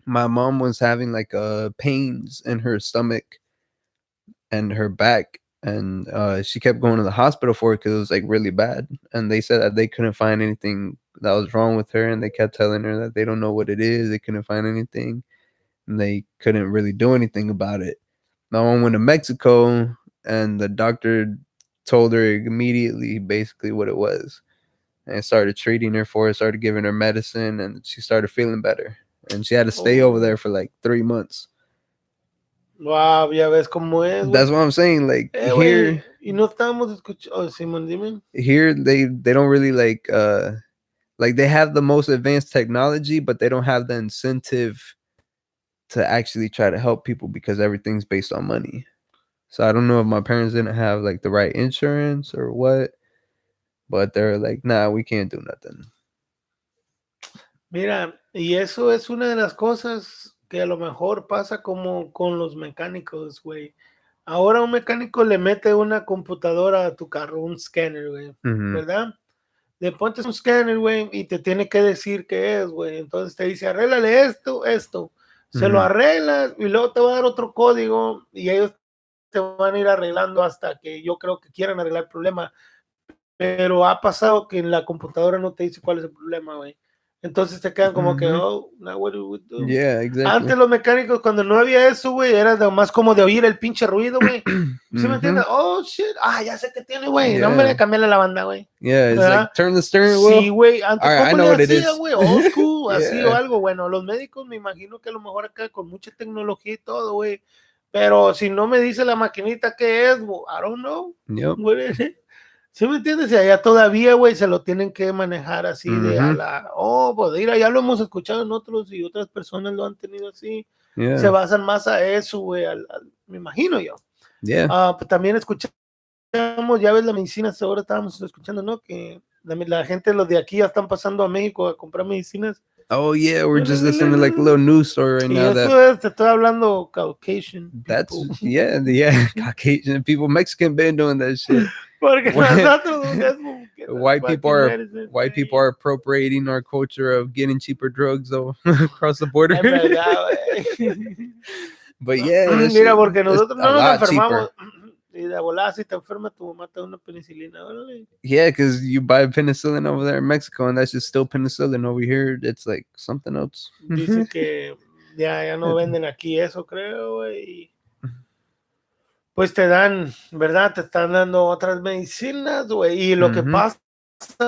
my mom was having like pains in her stomach and her back, and she kept going to the hospital for it because it was like really bad, and they said that they couldn't find anything that was wrong with her, and they kept telling her that they don't know what it is, they couldn't find anything, and they couldn't really do anything about it. My mom went to Mexico, and the doctor told her immediately basically what it was, and started treating her for it, started giving her medicine, and she started feeling better, and she had to stay over there for like 3 months. Wow, ya ves cómo es, That's what I'm saying. Like here, y no estábamos escuchando. Simón, dime. Here they don't really like they have the most advanced technology, but they don't have the incentive to actually try to help people because everything's based on money. So I don't know if my parents didn't have like the right insurance or what, but they're like, nah, we can't do nothing. Mira, y eso es una de las cosas que a lo mejor pasa como con los mecánicos, güey. Ahora un mecánico le mete una computadora a tu carro, un scanner, güey, ¿verdad? Le pones un scanner, güey, y te tiene que decir qué es, güey. Entonces te dice, arréglale esto. Se lo arreglas y luego te va a dar otro código y ellos te van a ir arreglando hasta que yo creo que quieran arreglar el problema. Pero ha pasado que en la computadora no te dice cuál es el problema, güey. Entonces te quedan como que, oh, now what do we do? Yeah, exactly. Antes los mecánicos, cuando no había eso, güey, era más como de oír el pinche ruido, güey. ¿Sí me entiendes? Oh, shit. Ya sé qué tiene, güey. No me cambiarle la banda, güey. Yeah, it's like turn the steering wheel. Sí, güey. Antes, right, ¿cómo le hacían, güey? Old school, así o algo. Bueno, los médicos me imagino que a lo mejor acá con mucha tecnología y todo, güey. Pero si no me dice la maquinita qué es, güey, I don't know. Yep. ¿Sí me entiendes? Y allá todavía, güey, se lo tienen que manejar así de a la... pues mira, ya lo hemos escuchado en otros y otras personas lo han tenido así. Yeah. Se basan más a eso, güey, me imagino yo. Yeah. Pues también escuchamos, ya ves la medicina, ahora estábamos escuchando, ¿no? Que la gente, los de aquí ya están pasando a México a comprar medicinas. Oh yeah, we're just listening to like a little news story right now. Eso te estoy hablando Caucasian people. That's yeah, Caucasian people, Mexican been doing that shit. Porque white people are appropriating our culture of getting cheaper drugs across the border. But yeah, mira, porque nosotros no nos enfermamos. Y de volada, si te enfermas, tu mamá te da una penicilina. Yeah, because you buy penicillin over there in Mexico, and that's just still penicillin. Over here, it's like something else. Dice que ya no venden aquí eso, creo, güey. pues te dan, ¿verdad? Te están dando otras medicinas, güey. Y lo que pasa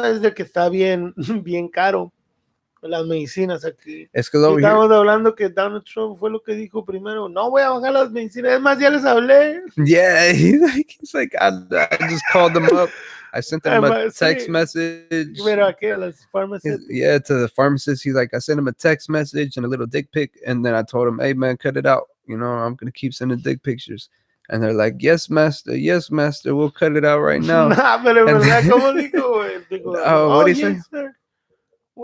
es de que está bien, bien caro las medicinas aquí. Es que y estábamos hablando que Donald Trump fue lo que dijo primero, no voy a bajar las medicinas, es más, ya les hablé. Yeah, he's like, I just called them up. I sent them a text message. Pero aquí a las farmacias. Yeah, to the pharmacist. He's like, I sent him a text message and a little dick pic, and then I told him, hey man, cut it out. You know, I'm gonna keep sending dick pictures. And they're like, yes, master, we'll cut it out right now. Nah, pero verdad, ¿cómo dijo, güey? Oh, what did he say? Sir.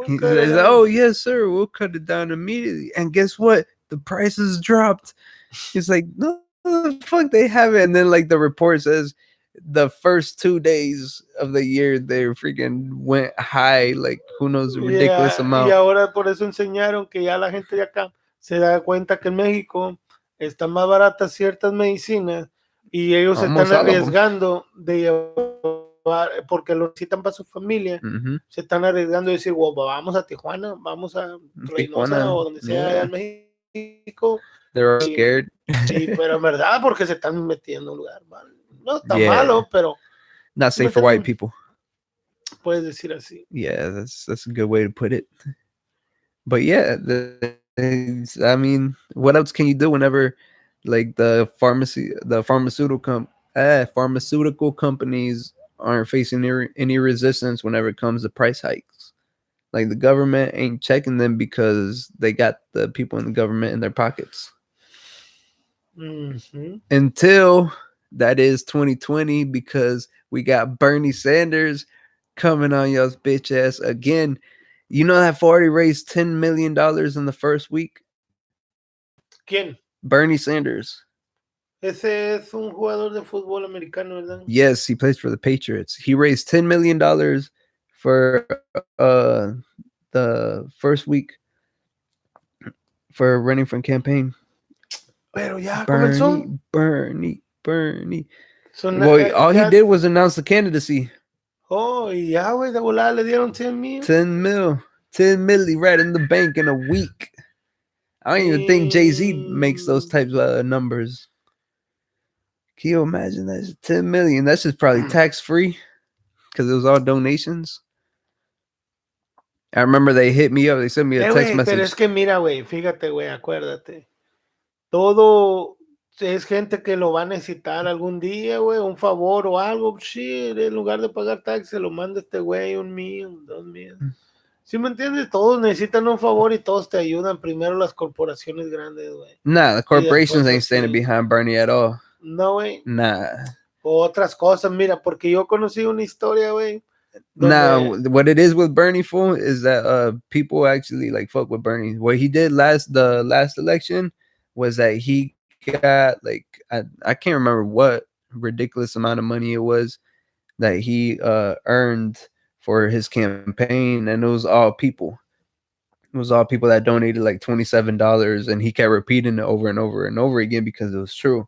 He says, oh, yes, sir, we'll cut it down immediately. And guess what? The prices dropped. He's like, no, the fuck they haven't. And then, like, the report says the first 2 days of the year, they freaking went high, like, who knows, a ridiculous amount. Y ahora por eso enseñaron que ya la gente de acá se da cuenta que en México están más baratas ciertas medicinas y ellos se están arriesgando de llevar, porque lo necesitan para su familia, se están arriesgando de decir, wow, vamos a Tijuana, vamos a Reynosa o donde sea en México. They're scared. Sí, pero en verdad, porque se están metiendo en un lugar mal. No está malo, pero not safe for white people. Puedes decir así. Yeah, that's a good way to put it. But yeah, I mean, what else can you do whenever, like, the pharmaceutical companies aren't facing any resistance whenever it comes to price hikes? Like, the government ain't checking them because they got the people in the government in their pockets. Until that is 2020, because we got Bernie Sanders coming on y'all's bitch ass again. You know that already raised $10 million in the first week? ¿Quién? Bernie Sanders. Ese es un jugador de fútbol americano, ¿verdad? Yes, he plays for the Patriots. He raised $10 million for the first week for running for campaign. Pero ya comenzó. Bernie. So all he did was announce the candidacy. Oh, y ya, güey, de volada le dieron 10 mil. 10 milli right in the bank in a week. I don't even think Jay-Z makes those types of numbers. Can you imagine that? 10 million. That's just probably tax-free because it was all donations. I remember they hit me up. They sent me a text message. Pero es que mira, güey, fíjate, güey, acuérdate. Todo es gente que lo va a necesitar algún día, güey, un favor o algo. Shit, en lugar de pagar taxes, se lo manda este güey, 1,000, 2,000. ¿Sí me entiendes? Todos necesitan un favor y todos te ayudan. Primero las corporaciones grandes, güey. Nah, the corporations ain't standing behind Bernie at all. No, güey. Nah. O otras cosas, mira, porque yo conocí una historia, güey. Nah, what it is with Bernie, fool, is that people actually like fuck with Bernie. What he did the last election was that he got like I can't remember what ridiculous amount of money it was that he earned for his campaign, and it was all people. It was all people that donated like $27, and he kept repeating it over and over and over again because it was true.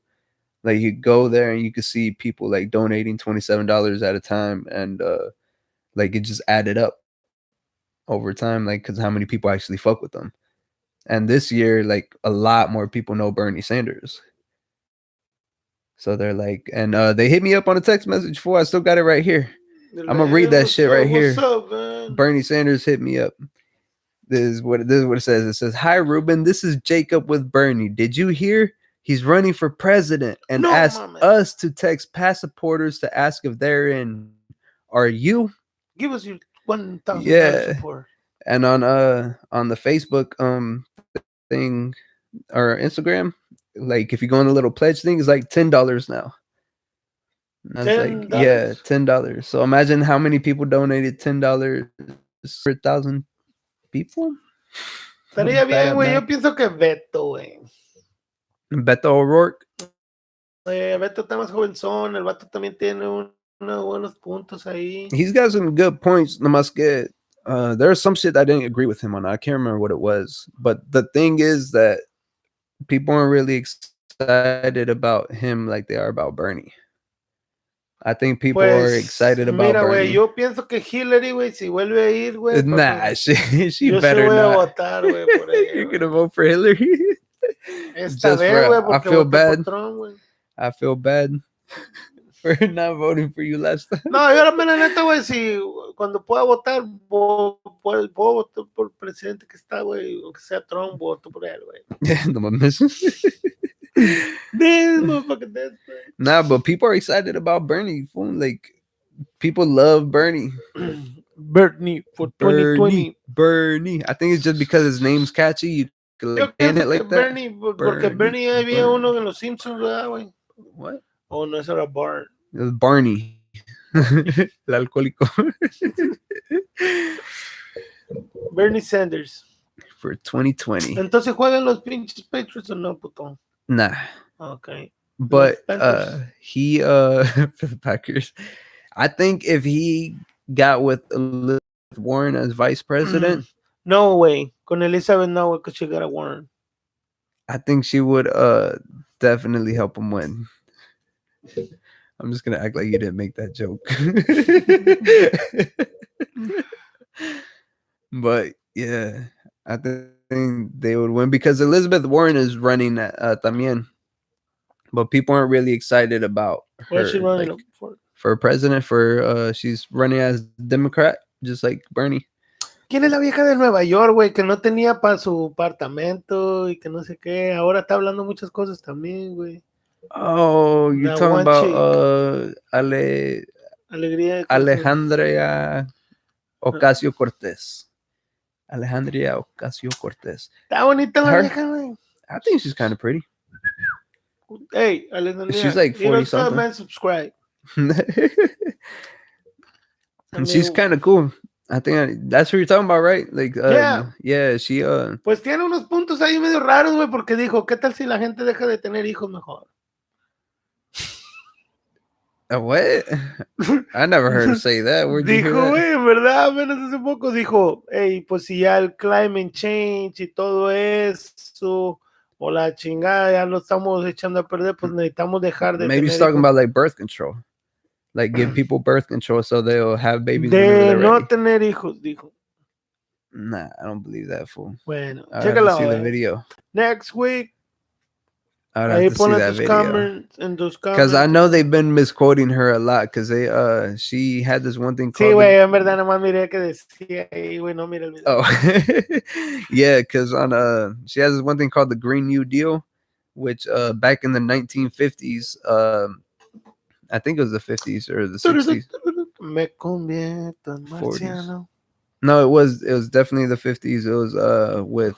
Like, you go there and you could see people like donating $27 at a time, and like it just added up over time, like, because how many people actually fuck with them. And this year, like, a lot more people know Bernie Sanders. So they're like, and they hit me up on a text message for, I still got it right here. I'm gonna read that shit right here. What's up, man? Bernie Sanders hit me up. This is what it says. It says, "Hi Ruben, this is Jacob with Bernie. Did you hear? He's running for president and asked us to text past supporters to ask if they're in. Are you? Give us your 1,000 support." And on the Facebook thing or Instagram, like, if you go on the little pledge thing, it's like $10 now. And I was like, yeah, $10. So imagine how many people donated $10 for 1,000 people. Estaría bien, güey. Yo pienso que Beto, güey. Beto O'Rourke. Beto está más jovenzón. El vato también tiene unos buenos puntos ahí. He's got some good points. Nomás que there's some shit I didn't agree with him on. I can't remember what it was. But the thing is that people aren't really excited about him like they are about Bernie. I think people are excited about Bernie. Mira, güey, yo pienso que Hillary, güey, si vuelve a ir, güey. Nah, she yo better voy not. A votar, güey, por ella, You're gonna vote for Hillary? Esta vez, güey, I feel bad. Trump, I feel bad for not voting for you last time. No, yo la neta, güey, si cuando pueda votar, puedo votar por el presidente que está, güey, o que sea Trump, voto por él, güey. No mames. This motherfucker, this, Nah, but people are excited about Bernie. Like, people love Bernie. Bernie for 2020. Bernie. I think it's just because his name's catchy. You can like Yo ban it pienso que like that. Bernie, porque Bernie había uno en los Simpsons, ¿verdad, güey? What? Oh, no, ese era Bart. It was Barney. El alcohólico. Bernie Sanders. For 2020. Entonces juegan los pinches Patriots o no, puto. Nah. Okay. But he for the Packers. I think if he got with Elizabeth Warren as vice president. No way. Con Elizabeth, no way, because she got a Warren. I think she would definitely help him win. I'm just gonna act like you didn't make that joke. But yeah, I think they would win because Elizabeth Warren is running también. But people aren't really excited about her. What is she running like, for president? She's running as Democrat, just like Bernie. ¿Quién es la vieja de Nueva York, güey? Que no tenía para su apartamento y que no sé qué. Ahora está hablando muchas cosas también, güey. Oh, you're talking about Alejandria Ocasio-Cortez. Alejandria Ocasio-Cortez. Está bonita la vieja, güey. I think she's kind of pretty. Hey, Alejandria. She's like 40 something. Man, subscribe. And she's kind of cool. I think that's what you're talking about, right? Like, yeah, she. Pues tiene unos puntos ahí medio raros, güey, porque dijo, ¿qué tal si la gente deja de tener hijos mejor? What? I never heard her say that. Dijo, güey, en verdad, apenas hace poco dijo, hey, pues si ya el climate change y todo eso, o la chingada, ya lo estamos echando a perder, pues necesitamos dejar de Maybe he's talking about like birth control. Like give people birth control so they'll have babies. De no ready. Tener hijos, dijo. Nah, I don't believe that, fool. Bueno, chécalo. See the video. Next week. I'd have to see that video. Because I know they've been misquoting her a lot. Because she had this one thing called. Sí, güey, en verdad nomás miré que decía ahí, güey, no mira el video. Oh, yeah, because she has this one thing called the Green New Deal, which back in the 1950s, I think it was the 50s or the 60s. Me convierto en marciano. No, it was definitely the 50s. It was with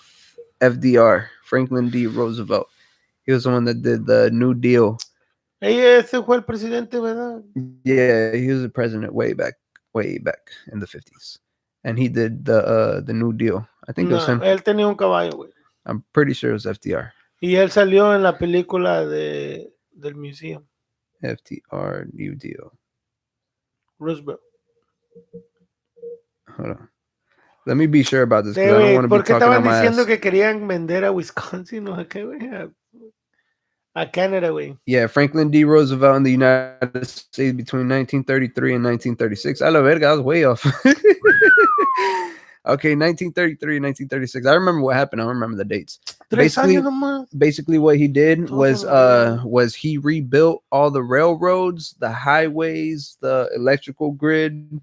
FDR, Franklin D. Roosevelt. He was the one that did the New Deal. Ese fue el presidente, ¿verdad? Yeah, he was the president way back in the 50s. And he did the New Deal. I think it was him. Él tenía un caballo, güey. I'm pretty sure it was FDR. Y él salió en la película del museum. FDR New Deal. Roosevelt. Hold on. Let me be sure about this because I don't want to be talking on my ass. ¿Por qué estaban diciendo que querían vender a Wisconsin o a qué, güey? A Canada, güey. Yeah, Franklin D. Roosevelt in the United States between 1933 and 1936. A la verga, I was way off. Okay, 1933 and 1936. I remember what happened. I don't remember the dates. Basically, what he did was he rebuilt all the railroads, the highways, the electrical grid,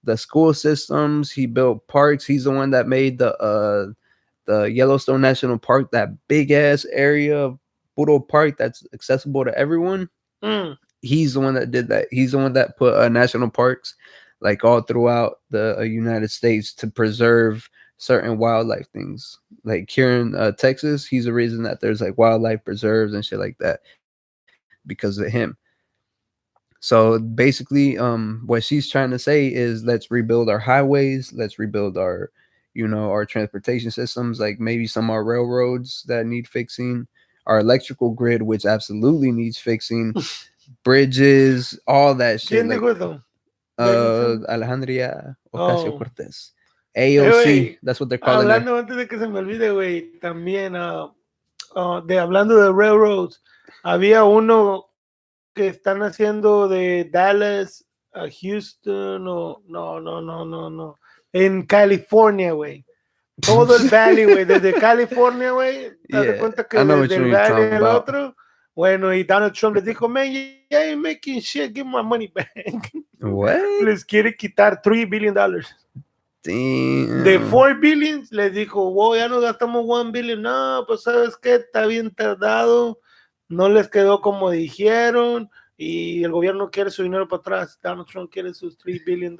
the school systems. He built parks. He's the one that made the Yellowstone National Park, that big ass area of Puro Park that's accessible to everyone. He's the one that did that. He's the one that put national parks like all throughout the United States to preserve certain wildlife things. Like here in Texas, he's the reason that there's like wildlife preserves and shit like that because of him. So basically, what she's trying to say is let's rebuild our highways, let's rebuild our, our transportation systems, like maybe some of our railroads that need fixing, our electrical grid, which absolutely needs fixing, bridges, all that shit. Alejandria Ocasio-Cortez. AOC, that's what they're calling her. Antes de que se me olvide, güey, también hablando de railroads, había uno que están haciendo de Dallas a Houston, no, en California, güey. Todo el valley, güey, desde California, güey, te das cuenta que desde el valley al otro, Bueno, y Donald Trump les dijo, man, you ain't making shit, give my money back. What? Les quiere quitar $3 billion. De Damn. 4 billion, les dijo, wow, ya nos gastamos 1 billion. No, pues sabes qué, está bien tardado, no les quedó como dijeron, y el gobierno quiere su dinero para atrás. Donald Trump quiere sus $3 billion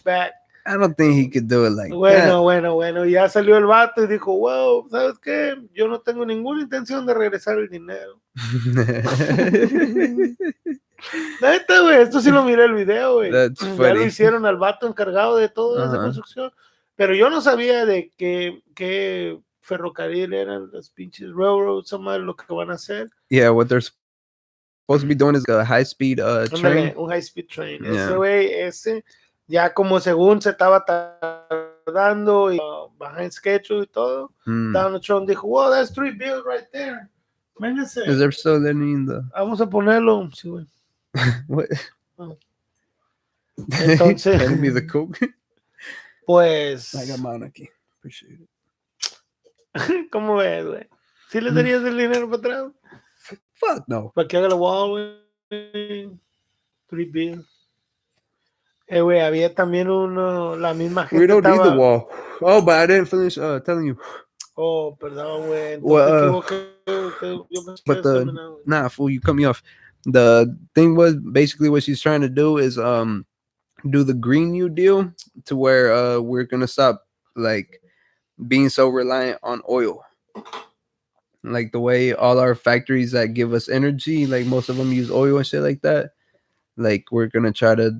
back. I don't think he could do it like Bueno, that. bueno, ya salió el vato y dijo, wow, ¿sabes qué? Yo no tengo ninguna intención de regresar el dinero. Neta, güey, esto sí lo miré el video, güey. That's Ya lo funny. hicieron al vato encargado de toda esa construcción. Pero yo no sabía de qué ferrocarril eran las pinches railroads, o más lo que van a hacer. Yeah, what they're supposed to be doing is a high-speed train. Un high-speed train. Yeah. Ese, güey, ya como según se estaba tardando y behind schedule y todo, Donald Trump dijo, wow, that's 3 bills right there. Véngase. Is there still any in the... Vamos a ponerlo. Sí, güey. What? Oh. Entonces, handing me the Coke. Pues. I got mine aquí. Appreciate it. ¿Cómo ves, güey? ¿Sí les darías el dinero para atrás? Fuck no. Para que haga la wall, güey. 3 bills. Güey, había también la misma gente. We don't need the wall. Oh, but I didn't finish telling you. Oh, perdón, güey. Well, but nah, fool, you cut me off. The thing was basically what she's trying to do is do the Green New Deal to where we're gonna stop like being so reliant on oil. Like the way all our factories that give us energy, like most of them use oil and shit like that. Like we're gonna try to,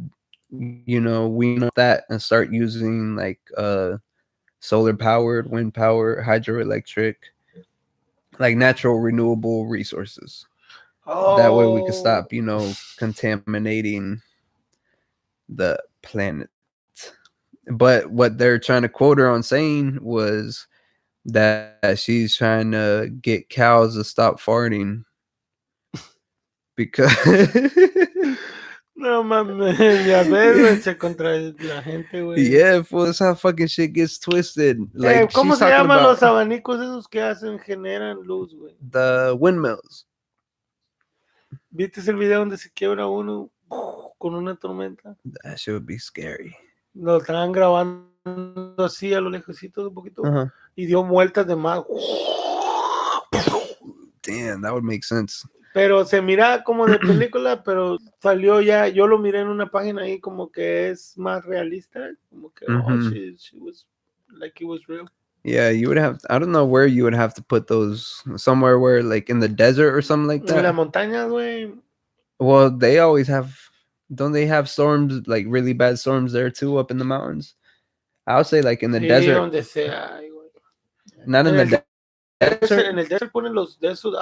wean off that and start using like solar powered, wind power, hydroelectric, like natural renewable resources. That way we can stop, contaminating the planet. But what they're trying to quote her on saying was that she's trying to get cows to stop farting because no mames, ya ves, se contra la gente, güey. Yeah, fool, that's how fucking shit gets twisted. Like, ¿cómo se llaman los abanicos esos que generan luz, güey? The windmills. ¿Viste el video donde se quiebra uno con una tormenta? That shit would be scary. Lo estaban grabando así a lo lejosito un poquito y dio vueltas de más. Damn, that would make sense. Pero se mira como de película, pero salió ya, yo lo miré en una página ahí como que es más realista, como que she was like it was real. Yeah, you would have, I don't know where you would have to put those, somewhere where like in the desert or something like that. En las montañas, güey. Well, they always have, don't they have storms, like really bad storms there too up in the mountains? I would say like in the desert. Donde sea, güey. Not in the desert. En el desert ponen los de esos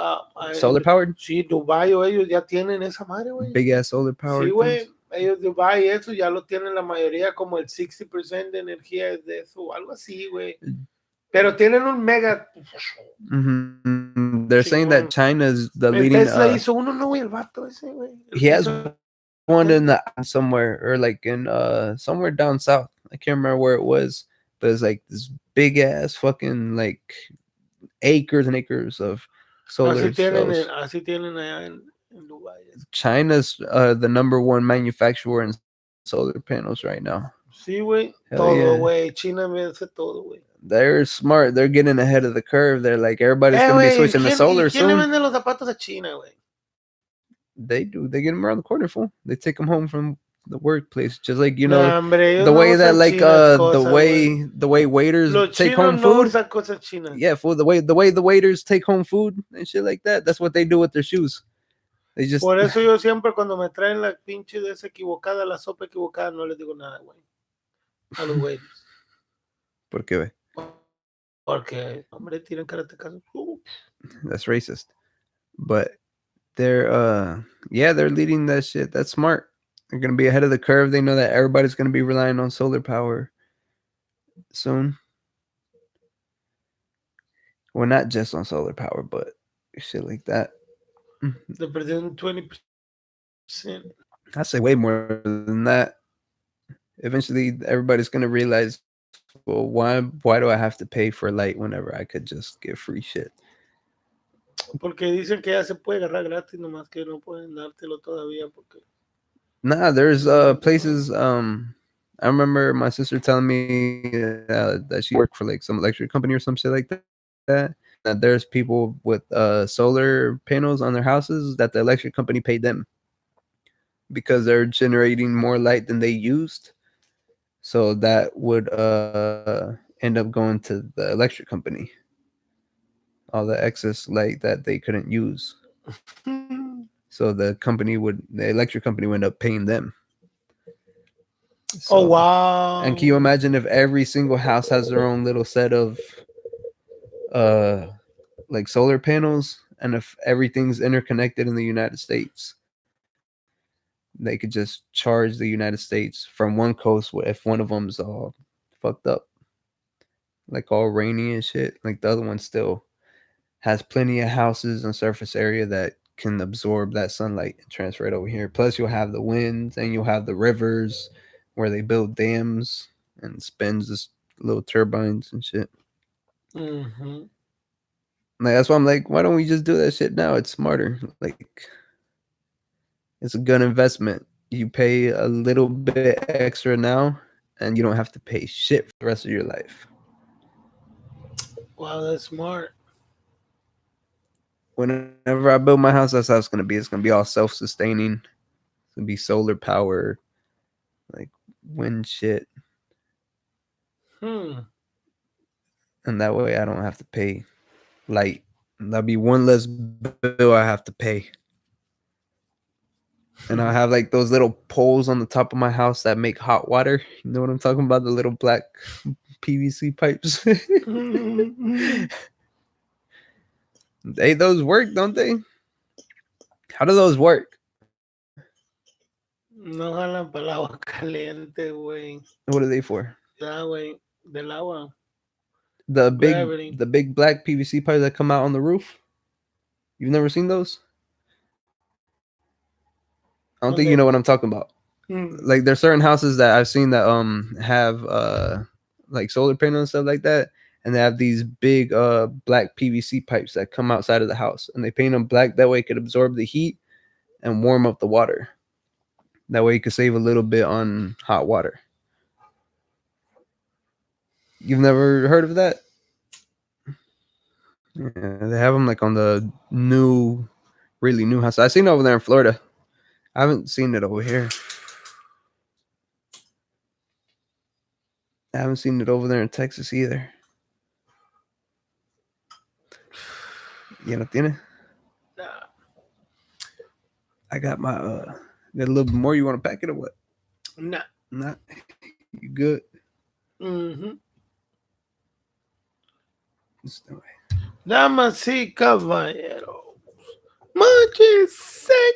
solar powered. Sí, Dubai o ellos ya tienen esa madre, güey. Big ass solar powered. Sí, güey. Ellos Dubai eso ya lo tienen la mayoría, como el 60% de energía es de eso o algo así, güey. Pero tienen un mega. They're saying that China's the leading. Tesla hizo uno, no, güey, el vato ese, güey. He has one in the somewhere or like in somewhere down south. I can't remember where it was, but it's like this big ass fucking like acres and acres of solar cells. Así tienen allá en Dubai. China's the number one manufacturer in solar panels right now. Sí, güey. Todo, güey. China me hace todo, güey. They're smart. They're getting ahead of the curve. They're like, everybody's going to be switching to solar soon. ¿Quién le vende los zapatos a China, güey? They do. They get them around the corner, fool. They take them home from the workplace, just like the way that like the way waiters take home food. Yeah, for the way the waiters take home food and shit like that. That's what they do with their shoes. They just. Por eso yo siempre cuando me traen la pinche de esa equivocada, la sopa equivocada, no les digo nada, güey. A los waiters. ¿Por qué, güey? Porque hombre tiran karatecas. That's racist. But they're they're leading that shit. That's smart. They're going to be ahead of the curve. They know that everybody's going to be relying on solar power soon. Well, not just on solar power, but shit like that. They're perding 20%. I'd say way more than that. Eventually, everybody's going to realize, well, why do I have to pay for light whenever I could just get free shit? Porque dicen que ya se puede agarrar gratis, nomás que no pueden dártelo todavía porque... Nah, there's places. I remember my sister telling me that she worked for like some electric company or some shit like that. That there's people with solar panels on their houses that the electric company paid them because they're generating more light than they used. So that would end up going to the electric company. All the excess light that they couldn't use. So the electric company would end up paying them. Oh, So, and can you wow. imagine if every single house has their own little set of uh like solar panels, and if everything's interconnected in the United States, they could just charge the United States from one coast if one of them's all fucked up, like all rainy and shit. Like the other one still has plenty of houses and surface area that can absorb that sunlight and transfer it over here. Plus, you'll have the winds and you'll have the rivers where they build dams and spins this little turbines and shit. Mm-hmm. Like that's why I'm like, why don't we just do that shit now? It's smarter. Like it's a good investment. You pay a little bit extra now, and you don't have to pay shit for the rest of your life. Wow, that's smart. Whenever I build my house, that's how it's gonna be. It's gonna be all self-sustaining. It's gonna be solar power, like wind shit, Hmm. and that way I don't have to pay light. That'll be one less bill I have to pay. And I have like those little poles on the top of my house that make hot water. You know what I'm talking about? The little black PVC pipes. Hey, those work, don't they? How do those work? No jalan para el agua caliente, güey. What are they for? Ya, güey. Del agua. The big, Gravity. the big black PVC pipes that come out on the roof. You've never seen those? I don't think you know what I'm talking about. Like there's certain houses that I've seen that have like solar panels and stuff like that, and they have these big black PVC pipes that come outside of the house, and they paint them black that way it could absorb the heat and warm up the water. That way you could save a little bit on hot water. You've never heard of that? Yeah, they have them like on the new, really new house. I seen it over there in Florida. I haven't seen it over here. I haven't seen it over there in Texas either. You no tiene? Nah. I got my got a little bit more. You want to pack it or what? Nah. Not. You good? Mm-hmm. This way. Damas y caballeros. Munchies segment.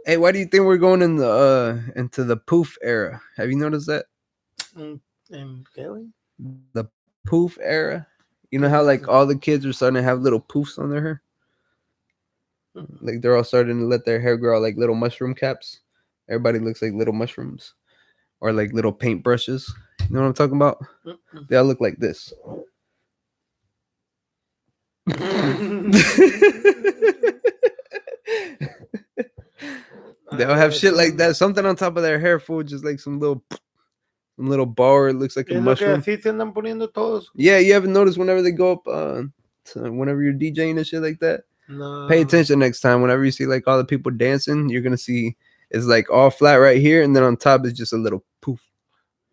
Hey, why do you think we're going in the into the poof era? Have you noticed that? ¿En qué, güey? The poof era. You know how like all the kids are starting to have little poofs on their hair? Like they're all starting to let their hair grow out like little mushroom caps. Everybody looks like little mushrooms or like little paintbrushes. You know what I'm talking about? They all look like this. They'll have shit like that, something on top of their hair, fool, just like some little bar. It looks like a mushroom. Así se andan poniendo todos. Yeah, you haven't noticed whenever they go up, whenever you're DJing and shit like that. No. Pay attention next time. Whenever you see like all the people dancing, you're gonna see it's like all flat right here, and then on top is just a little poof.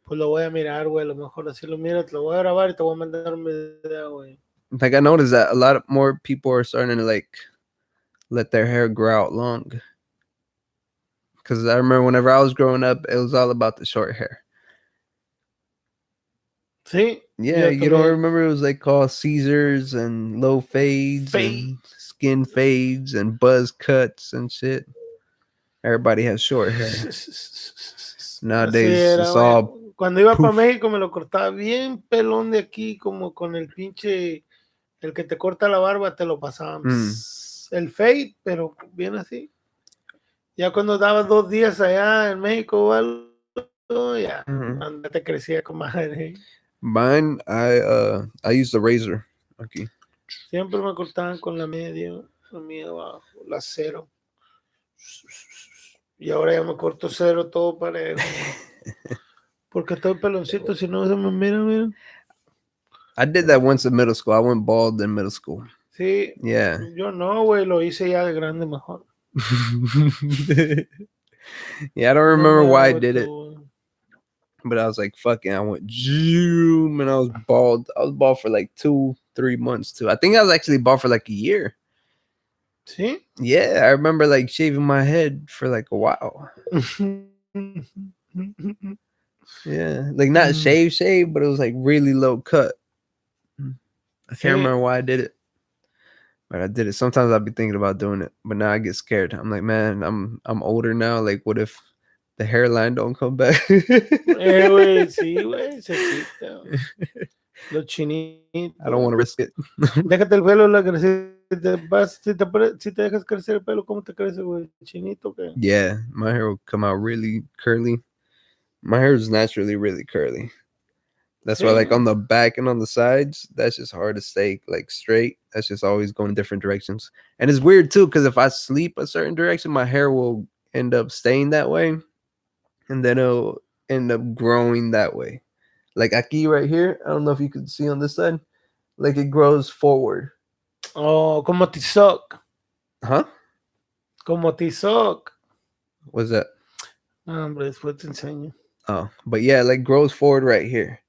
Pues lo voy a mirar, güey. A lo mejor así lo miro, te lo voy a grabar y te voy a mandar un video, güey. Like I noticed that a lot more people are starting to like let their hair grow out long. Because I remember whenever I was growing up, it was all about the short hair. Sí. Yeah, you don't remember it was like called Caesars and low fades and skin fades and buzz cuts and shit. Everybody has short hair. Nowadays it's all Cuando iba para México me lo cortaba bien pelón de aquí, como con el pinche, el que te corta la barba, te lo pasaban. El fade, pero bien así. Ya cuando dabas 2 días allá en México o algo, ya, te crecía con madre. Mine, I use the razor. Okay. Siempre me cortaban con la media abajo, la 0. Y ahora ya me corto 0 todo parejo. Porque estoy peloncito, si no se me mira. I did that once in middle school. I went bald in middle school. Sí. Yeah. Yo no, güey, lo hice ya de grande mejor. Yeah, I don't remember why I did it. But I was like, fucking, I went zoom and I was bald. I was bald for like 2-3 months too. I think I was actually bald for like a year. See? Yeah, I remember like shaving my head for like a while. Yeah, like not shave, but it was like really low cut. I can't remember why I did it, but I did it. Sometimes I'd be thinking about doing it, but now I get scared. I'm like, man, I'm older now. Like, what if the hairline don't come back? Güey, sí, güey, se quita. Los chinitos. I don't want to risk it. Déjate el pelo, si te dejas crecer el pelo, ¿cómo te crece, güey? Chinito, ¿qué? Yeah, my hair will come out really curly. My hair is naturally really curly. That's why, like on the back and on the sides, that's just hard to stay like straight. That's just always going different directions. And it's weird too, because if I sleep a certain direction, my hair will end up staying that way, and then it'll end up growing that way. Like aquí right here, I don't know if you can see on this side, like it grows forward. Oh, como Tizoc. Huh? Como Tizoc. What's that? Hombre, después te enseño. Oh, but yeah, like grows forward right here.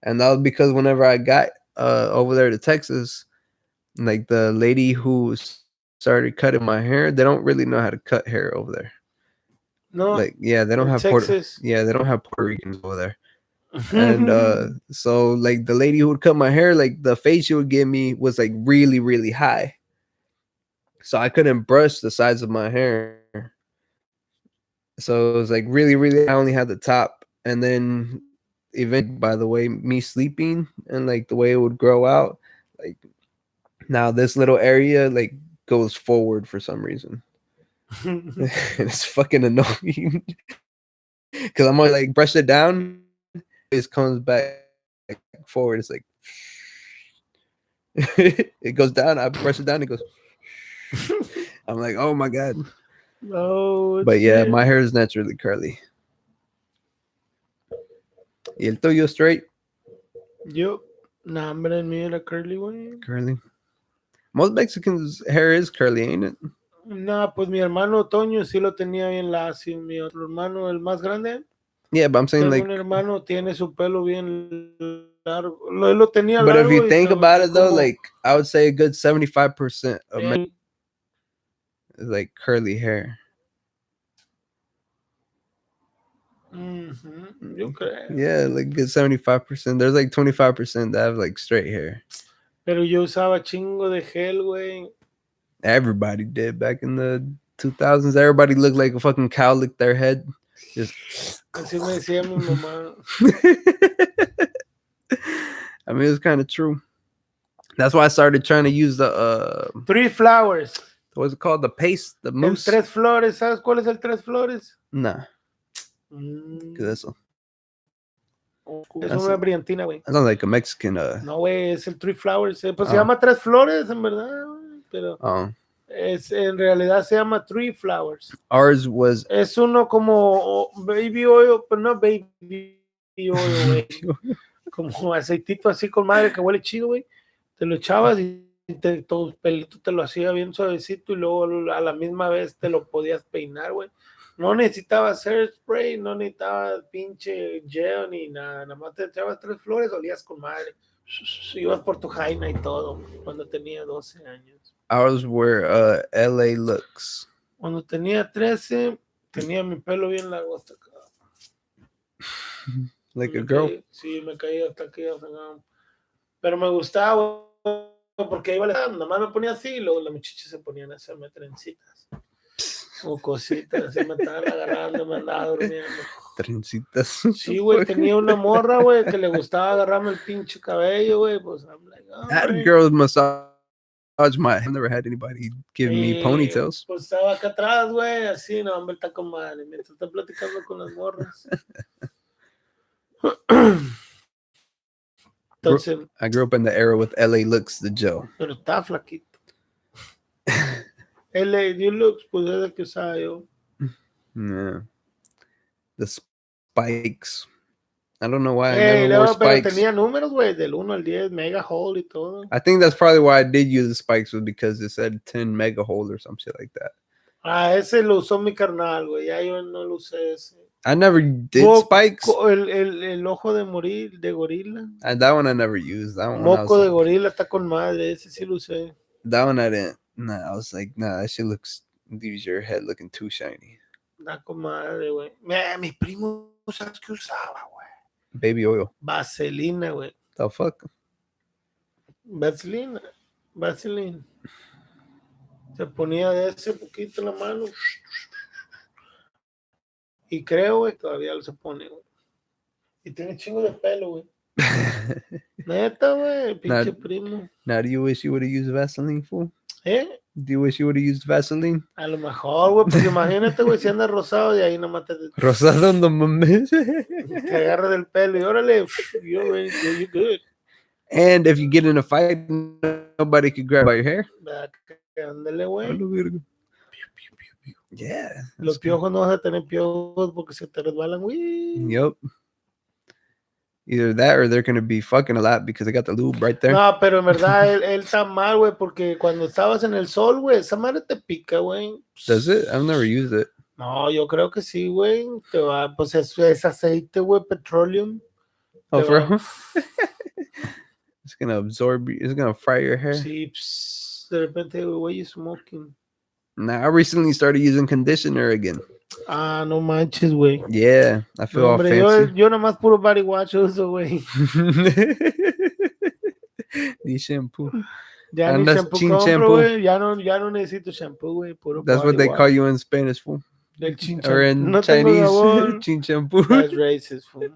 And that was because whenever I got over there to Texas, like the lady who started cutting my hair, they don't really know how to cut hair over there. No, like yeah, they don't have Texas. they don't have Puerto Ricans over there. And so like the lady who would cut my hair, like the fade she would give me was like really, really high. So I couldn't brush the sides of my hair. So it was like really, really, I only had the top. And then even by the way, me sleeping and like the way it would grow out, like now this little area like goes forward for some reason. It's fucking annoying. Because I'm always like brush it down, it comes back forward. It's like it goes down, I brush it down, it goes. I'm like, oh my god. No, but yeah, my hair is naturally curly. ¿Y el tuyo straight? Yo, nah, hombre, el mío era curly, güey. Curly. Most Mexicans' hair is curly, ain't it? Nah, pues mi hermano Toño sí lo tenía bien lacio. Mi otro hermano, el más grande. Yeah, but I'm saying tengo like. Un hermano tiene su pelo bien largo. Él lo tenía but largo. But if you think about it though, like I would say a good 75% of men is like curly hair. Yo creo. Yeah, like good 75%. There's like 25% that have like straight hair. Pero yo usaba chingo de gel, güey. Everybody did back in the 2000s. Everybody looked like a fucking cow licked their head. Just. Así me decía mi mamá. I mean, it's kind of true. That's why I started trying to use the 3 flowers. What's it called? The paste, the mousse. El 3 flores. ¿Sabes cuál es el 3 flores? Nah. ¿Qué es eso? Es una brillantina, güey. That sounds like a Mexican. No, güey, es el 3 flowers. Pues se llama 3 flores, en verdad, güey. Pero en realidad se llama 3 flowers. Ours was. Es uno como baby oil, pero no baby oil, güey. Como aceitito así con madre que huele chido, güey. Te lo echabas y todo el pelito te lo hacía bien suavecito y luego a la misma vez te lo podías peinar, güey. No necesitabas hairspray, no necesitabas pinche gel ni nada. Nada más te echabas 3 flores, olías con madre. Ibas por tu jaina y todo, cuando tenía 12 años. Ours were LA looks. Cuando tenía 13, tenía mi pelo bien largo hasta acá. Like a girl. Sí, me caía hasta aquí. Pero me gustaba, porque iba nada más me ponía así y luego las muchachas se ponían a hacerme trencitas. O cositas, así me estaban agarrando, me andaba durmiendo. Trencitas. Sí, güey, tenía una morra, güey, que le gustaba agarrarme el pinche cabello, güey. Pues, I'm like, oh, I had girls massage my head. I've never had anybody give me ponytails. Pues estaba acá atrás, güey, así, no, hombre, está con madre. Mientras está platicando con las morras. Entonces, I grew up in the era with LA Looks, the Joe. pero está flaquito. LA Looks, pues es el que usaba yo. Yeah. The spikes. I don't know why I never wore spikes. Pero tenía números, güey, del 1 al 10, mega hole y todo. I think that's probably why I did use the spikes, was because it said 10 mega hole or some shit like that. Ese lo usó mi carnal, güey. Ya yo no lo usé ese. I never did spikes. El ojo de morir, de gorila. That one I never used. That one Moco de gorila está con madre. Ese sí lo usé. That one I didn't. Nah, I was like, nah, that shit looks, leaves your head looking too shiny. Está con madre, güey. Mi primo, ¿sabes qué usaba, güey? Baby oil. Vaselina, güey. The fuck? Vaselina. Se ponía de ese poquito en la mano. Y creo, güey, todavía lo se pone, güey. Y tiene chingo de pelo, güey. Neta, güey, pinche primo. Now, do you wish you would have used Vaseline, fool? Do you wish you would have used Vaseline? A lo mejor, güey, pues imagínate, güey, si anda rosado y ahí nomás te... Rosado no mames. Te agarra del pelo y órale, you're good. And if you get in a fight, nobody can grab by your hair. Ándale, güey. Yeah. Los piojos no vas a tener piojos porque se te resbalan, güey. Yep. Either that or they're going to be fucking a lot because they got the lube right there. No, pero en verdad él está mal, güey, porque cuando estabas en el sol, güey, esa madre te pica, güey. Does it? I've never used it. No, yo creo que sí, güey. Te va, pues es aceite, güey, petroleum. Oh, for real? It's going to absorb, it's going to fry your hair. Sí, de repente, güey, you smoking. Nah, I recently started using conditioner again. Ah, no manches, güey. Yeah, I feel all fancy. Yo nomás puro body wash uso, güey. Ni shampoo. Ya ni shampoo compro, güey. Ya no necesito shampoo, güey. That's what they call you in Spanish, fool. El chin or in no Chinese, chin shampoo. That's racist, fool.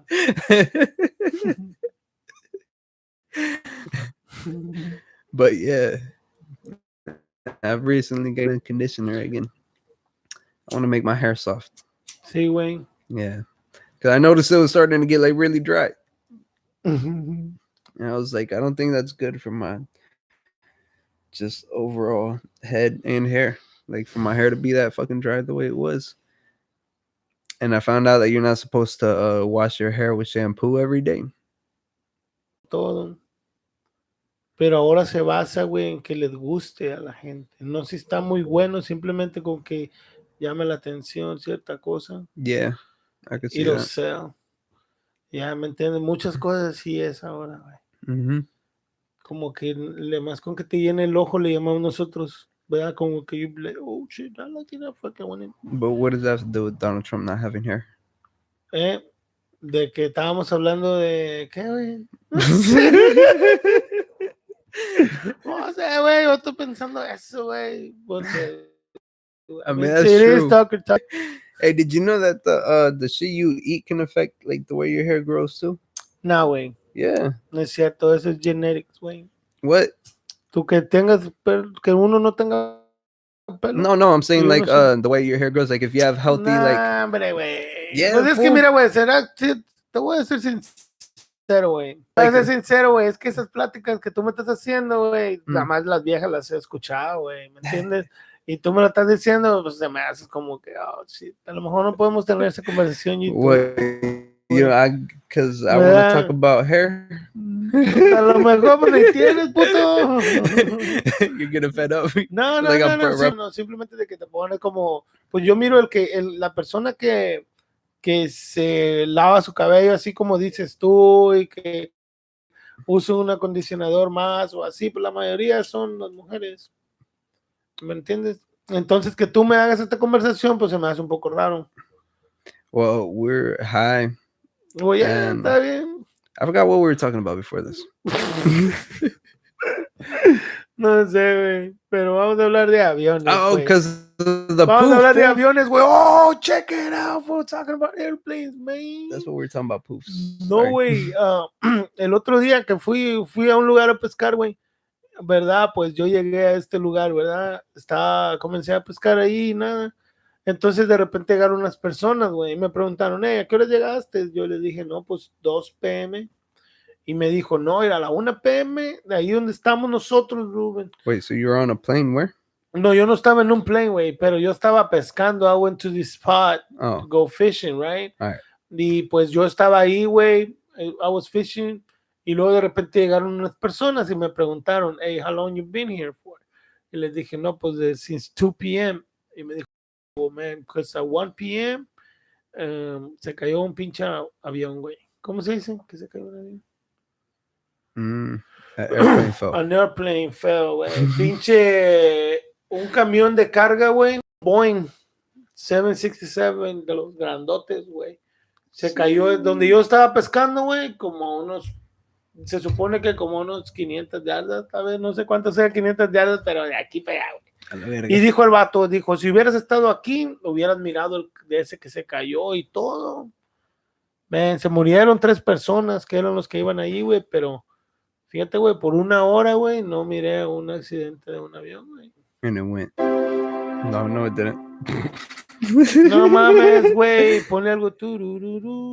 But yeah, I've recently gotten conditioner again. I want to make my hair soft. Sí, güey. Yeah. Because I noticed it was starting to get like really dry. And I was like, I don't think that's good for my just overall head and hair. Like for my hair to be that fucking dry the way it was. And I found out that you're not supposed to wash your hair with shampoo every day. Todo. Pero ahora se basa, güey, en que les guste a la gente. No si está muy bueno, simplemente con que llame la atención cierta cosa. Yeah, I could see It'll that. sell. Ya, ¿me entiendes? Muchas cosas así es ahora, güey. Como que más con que te llene el ojo le llamamos nosotros, ¿verdad? Como que you like, oh shit, I like that fucking one. But what does that have to do with Donald Trump not having hair? De que estábamos hablando de ¿qué, güey? No sé, güey, yo estoy pensando eso, güey. Porque I mean, that's true. Toker. Hey, did you know that the shit you eat can affect like the way your hair grows too? No, güey. Yeah. No es cierto, eso es genetics, güey. What? Tú que tengas que uno no tenga pelo. No, I'm saying like the way your hair grows, like if you have healthy hombre, güey. Yeah, pues es que mira, güey, te voy a decir sincero, güey. Te voy a ser sincero, güey, es que esas pláticas que tú me estás haciendo, güey, nada más las viejas las he escuchado, güey, ¿me entiendes? Y tú me lo estás diciendo, pues se me hace como que, oh, shit, a lo mejor no podemos tener esa conversación. You know, because I want to talk about hair. A lo mejor pues ni tienes, puto. You're getting fed up. No, no, simplemente de que te pones como, pues yo miro la persona que se lava su cabello así como dices tú y que usa un acondicionador más o así, pues la mayoría son las mujeres. ¿Me entiendes? Entonces que tú me hagas esta conversación, pues se me hace un poco raro. Well, we're high. Well, yeah, está bien. I forgot what we were talking about before this. No sé, güey. Pero vamos a hablar de aviones. Oh, because the vamos Poof, a hablar de aviones, güey. Oh, check it out. We're talking about airplanes, man. That's what we're talking about, Poofs. No, güey. El otro día que fui a un lugar a pescar, güey. ¿Verdad? Pues yo llegué a este lugar, ¿verdad? Comencé a pescar ahí y nada. Entonces de repente llegaron unas personas, güey, y me preguntaron, ¿a qué hora llegaste? Yo les dije, no, pues 2 p.m. Y me dijo, no, era a la 1 p.m. de ahí donde estamos nosotros, Ruben. Wait, so you were on a plane where? No, yo no estaba en un plane, güey, pero yo estaba pescando. I went to this spot to go fishing, right? All right. Y pues yo estaba ahí, güey, I was fishing, y luego de repente llegaron unas personas y me preguntaron, hey, how long you been here for? Y les dije, no, pues since 2 p.m. Y me dijo, oh, man, because at 1 p.m. Se cayó un pinche avión, güey. ¿Cómo se dice que se cayó un avión? An airplane fell. An airplane fell, güey. Pinche, un camión de carga, güey, Boeing 767 de los grandotes, güey. Se cayó donde yo estaba pescando, güey, como unos, se supone que como unos 500 yardas, tal vez, no sé cuánto sea 500 yardas, pero de aquí para allá, güey. Y dijo el vato, dijo, si hubieras estado aquí, hubieras mirado de ese que se cayó y todo. Man, se murieron 3 personas que eran los que iban ahí, güey, pero fíjate, güey, por 1 hora, güey, no miré un accidente de un avión, güey. And it went. No, it didn't. No mames, güey, ponle algo.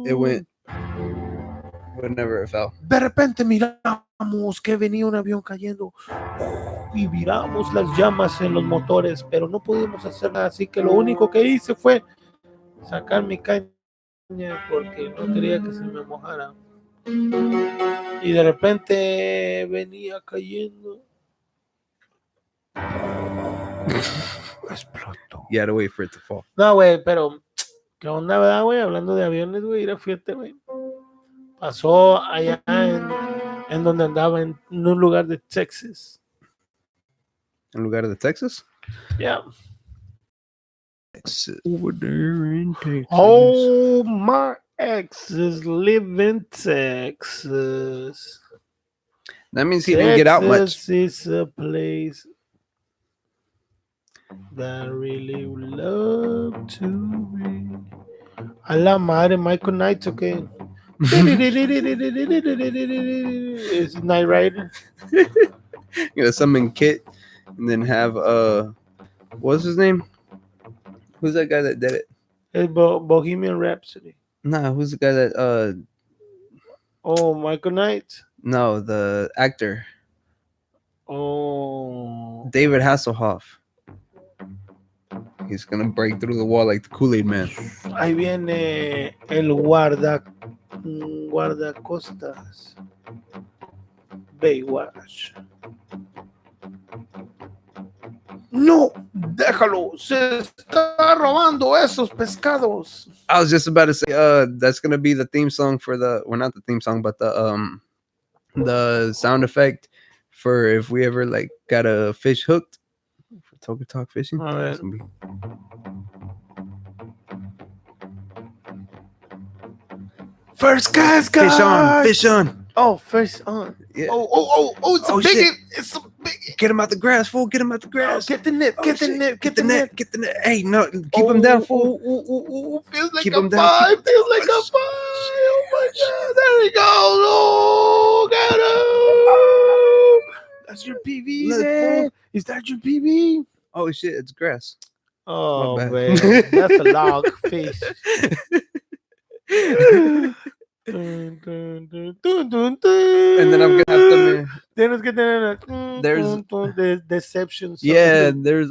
It went. Whenever it fell. De repente miramos que venía un avión cayendo y miramos las llamas en los motores, pero no pudimos hacer nada, así que lo único que hice fue sacar mi caña porque no quería que se me mojara. Y de repente venía cayendo. Explotó. You had to wait for it to fall. No, güey, pero ¿qué onda, verdad, güey? Hablando de aviones, güey, fíjate, güey. Pasó allá en donde andaba, en un lugar de Texas. ¿En lugar de Texas? Yeah. Texas. Over there in Texas. Oh, my exes live in Texas. That means he didn't get out much. Texas is a place that I really would love to be. A la madre, Michael Knight's okay. It's Knight Rider. You know, summon Kit and then have what's his name? Who's that guy that did it? It's Bohemian Rhapsody. Nah, who's the guy that Oh, Michael Knight? No, the actor. Oh, David Hasselhoff. He's gonna break through the wall like the Kool-Aid Man. Ahí viene el guardacostas. Baywatch. No, déjalo, se está robando esos pescados. I was just about to say, that's gonna be the theme song for not the theme song, but the sound effect for if we ever like got a fish hooked for Toker Talk fishing. All right. First cast, guys. Fish on. Oh, fish on. Yeah. Oh, it's a big. It's a big. Get him out the grass, fool. Get him out the grass. Get the net. Get the net. Get the net. Get the net. Hey, no, keep him down, fool. Feels like Keep a him down. five. Feels like a five. Oh my God. There he goes. Oh, got him. That's your PV, man. Is that your PV? Oh shit, it's grass. Oh man, that's a log fish. And then I'm gonna have to. Tienes que tener There's deception. Yeah, there's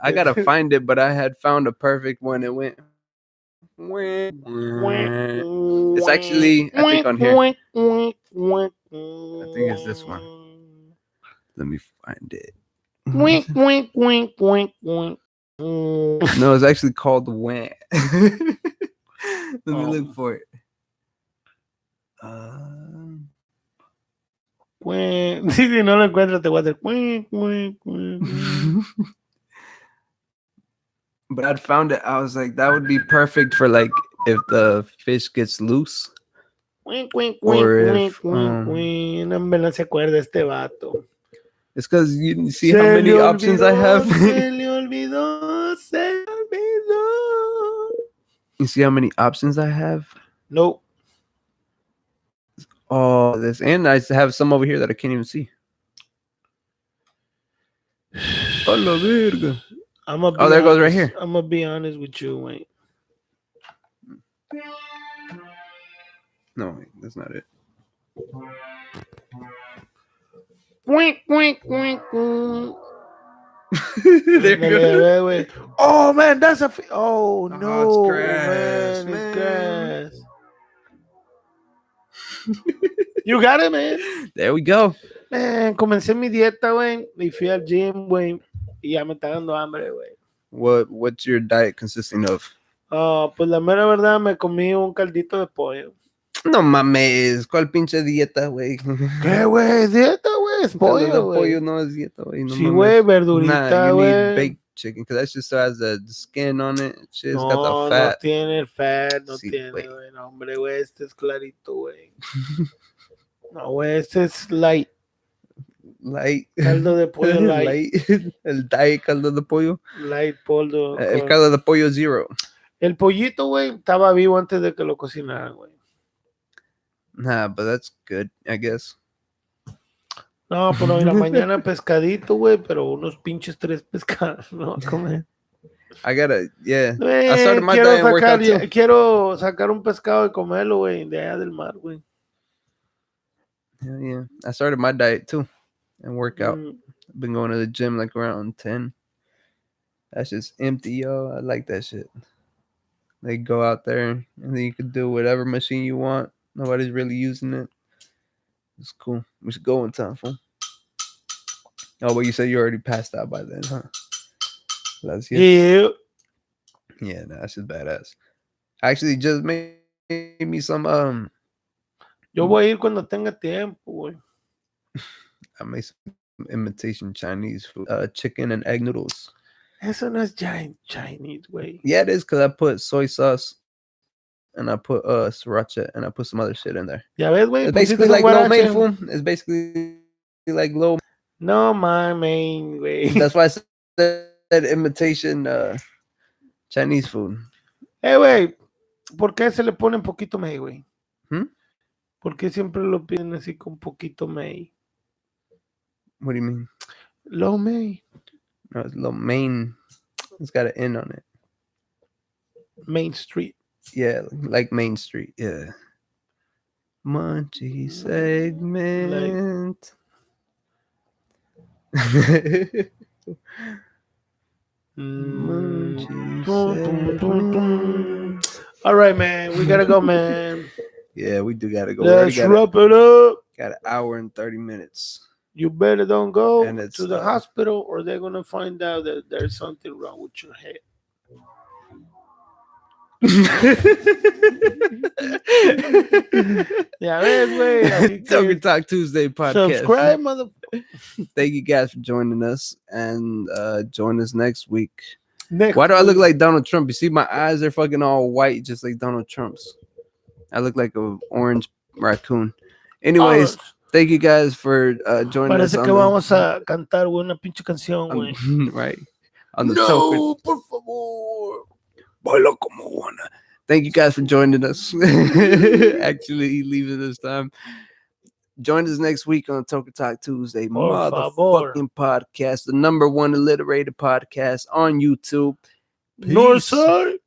I gotta find it, but I had found a perfect one. It went. It's actually, I think, on here. I think it's this one. Let me find it. Wink, wink, wink, wink, wink. No, it's actually called Went. Let me look for it. Si no lo encuentras, te voy a hacer. But I'd found it. I was like, that would be perfect for like if the fish gets loose. Wink, wink, wink, wink, wink. No me se acuerda este vato. It's because you see how many options I have. Se le olvidó, se le olvidó. You see how many options I have? Nope. Oh, this, and I have some over here that I can't even see. A la verga. Oh, there it goes right here. I'm gonna be honest with you, wait. No, wait, that's not it. Wink, wink, wink, wink. There you go. Oh man, that's a. Oh Oh, no, it's grass, man, it's man. grass. You got it, man. There we go. Man, comencé mi dieta, güey, y fui al gym, güey, y ya me está dando hambre, güey. What's your diet consisting of? Pues la mera verdad me comí un caldito de pollo. No mames, ¿cuál pinche dieta, güey? ¿Qué, güey? Dieta, güey, es Caldo de pollo, güey. pollo no es dieta, güey. No Sí, güey, mames. Nah, verdurita, you need güey. baked chicken, because that shit still has the skin on it. Shit's No, got the no fat. tiene el fat, no Sí, tiene, güey. güey. No, hombre, güey, este es clarito, güey. No, güey, este es light. Light. Caldo de pollo light. El diet caldo de pollo. Light pollo. El caldo de pollo zero. El pollito, güey, estaba vivo antes de que lo cocinaran, güey. Nah, but that's good, I guess. No, pero en la mañana pescadito, güey, pero unos pinches 3 pescados, ¿no? A comer. I gotta, yeah. I started my quiero diet and workout too. quiero sacar un pescado y comerlo, güey, de allá del mar, güey. Yeah. I started my diet too and workout. I've been going to the gym like around 10. That's just empty, yo. I like that shit. They go out there and then you can do whatever machine you want. Nobody's really using it. It's cool. We should go one time, fool. Oh, but you said you already passed out by then, huh? That's yeah. Yeah, nah, that's just badass. I actually just made me some Yo voy a ir cuando tenga tiempo, güey. I made some imitation Chinese food. Chicken and egg noodles. Eso no es Chinese, güey. Yeah, it is because I put soy sauce and I put sriracha and I put some other shit in there. Ya ves, güey. It's basically like lo mein, fool. It's basically like lo. No mames, güey. That's why I said imitation Chinese food. Güey, ¿por qué se le pone un poquito mei, güey? ¿Por qué siempre lo piden así con poquito mei? What do you mean? Lo mein. No, it's lo mein. It's got an N on it. Main Street. Yeah, like Main Street. Yeah. Munchie segment. All right, man. We gotta go, man. Yeah, we do gotta go. Let's wrap it up. Got an hour and 30 minutes. You better don't go And it's, to the hospital or they're gonna find out that there's something wrong with your head. Ya ves, güey. Toker Talk Tuesday podcast. Subscribe, motherfucker. Thank you guys for joining us and join us next week. Why do I look like Donald Trump? You see, my eyes are fucking all white, just like Donald Trump's. I look like an orange raccoon. Anyways, thank you guys for joining us. Parece que vamos a cantar, güey, una pinche canción, güey. Right. On the Toker. Por favor. Baila como una. Thank you guys for joining us. Actually, leaving this time. Join us next week on Toker Talk Tuesday. Motherfucking podcast. The #1 alliterated podcast on YouTube. Northside.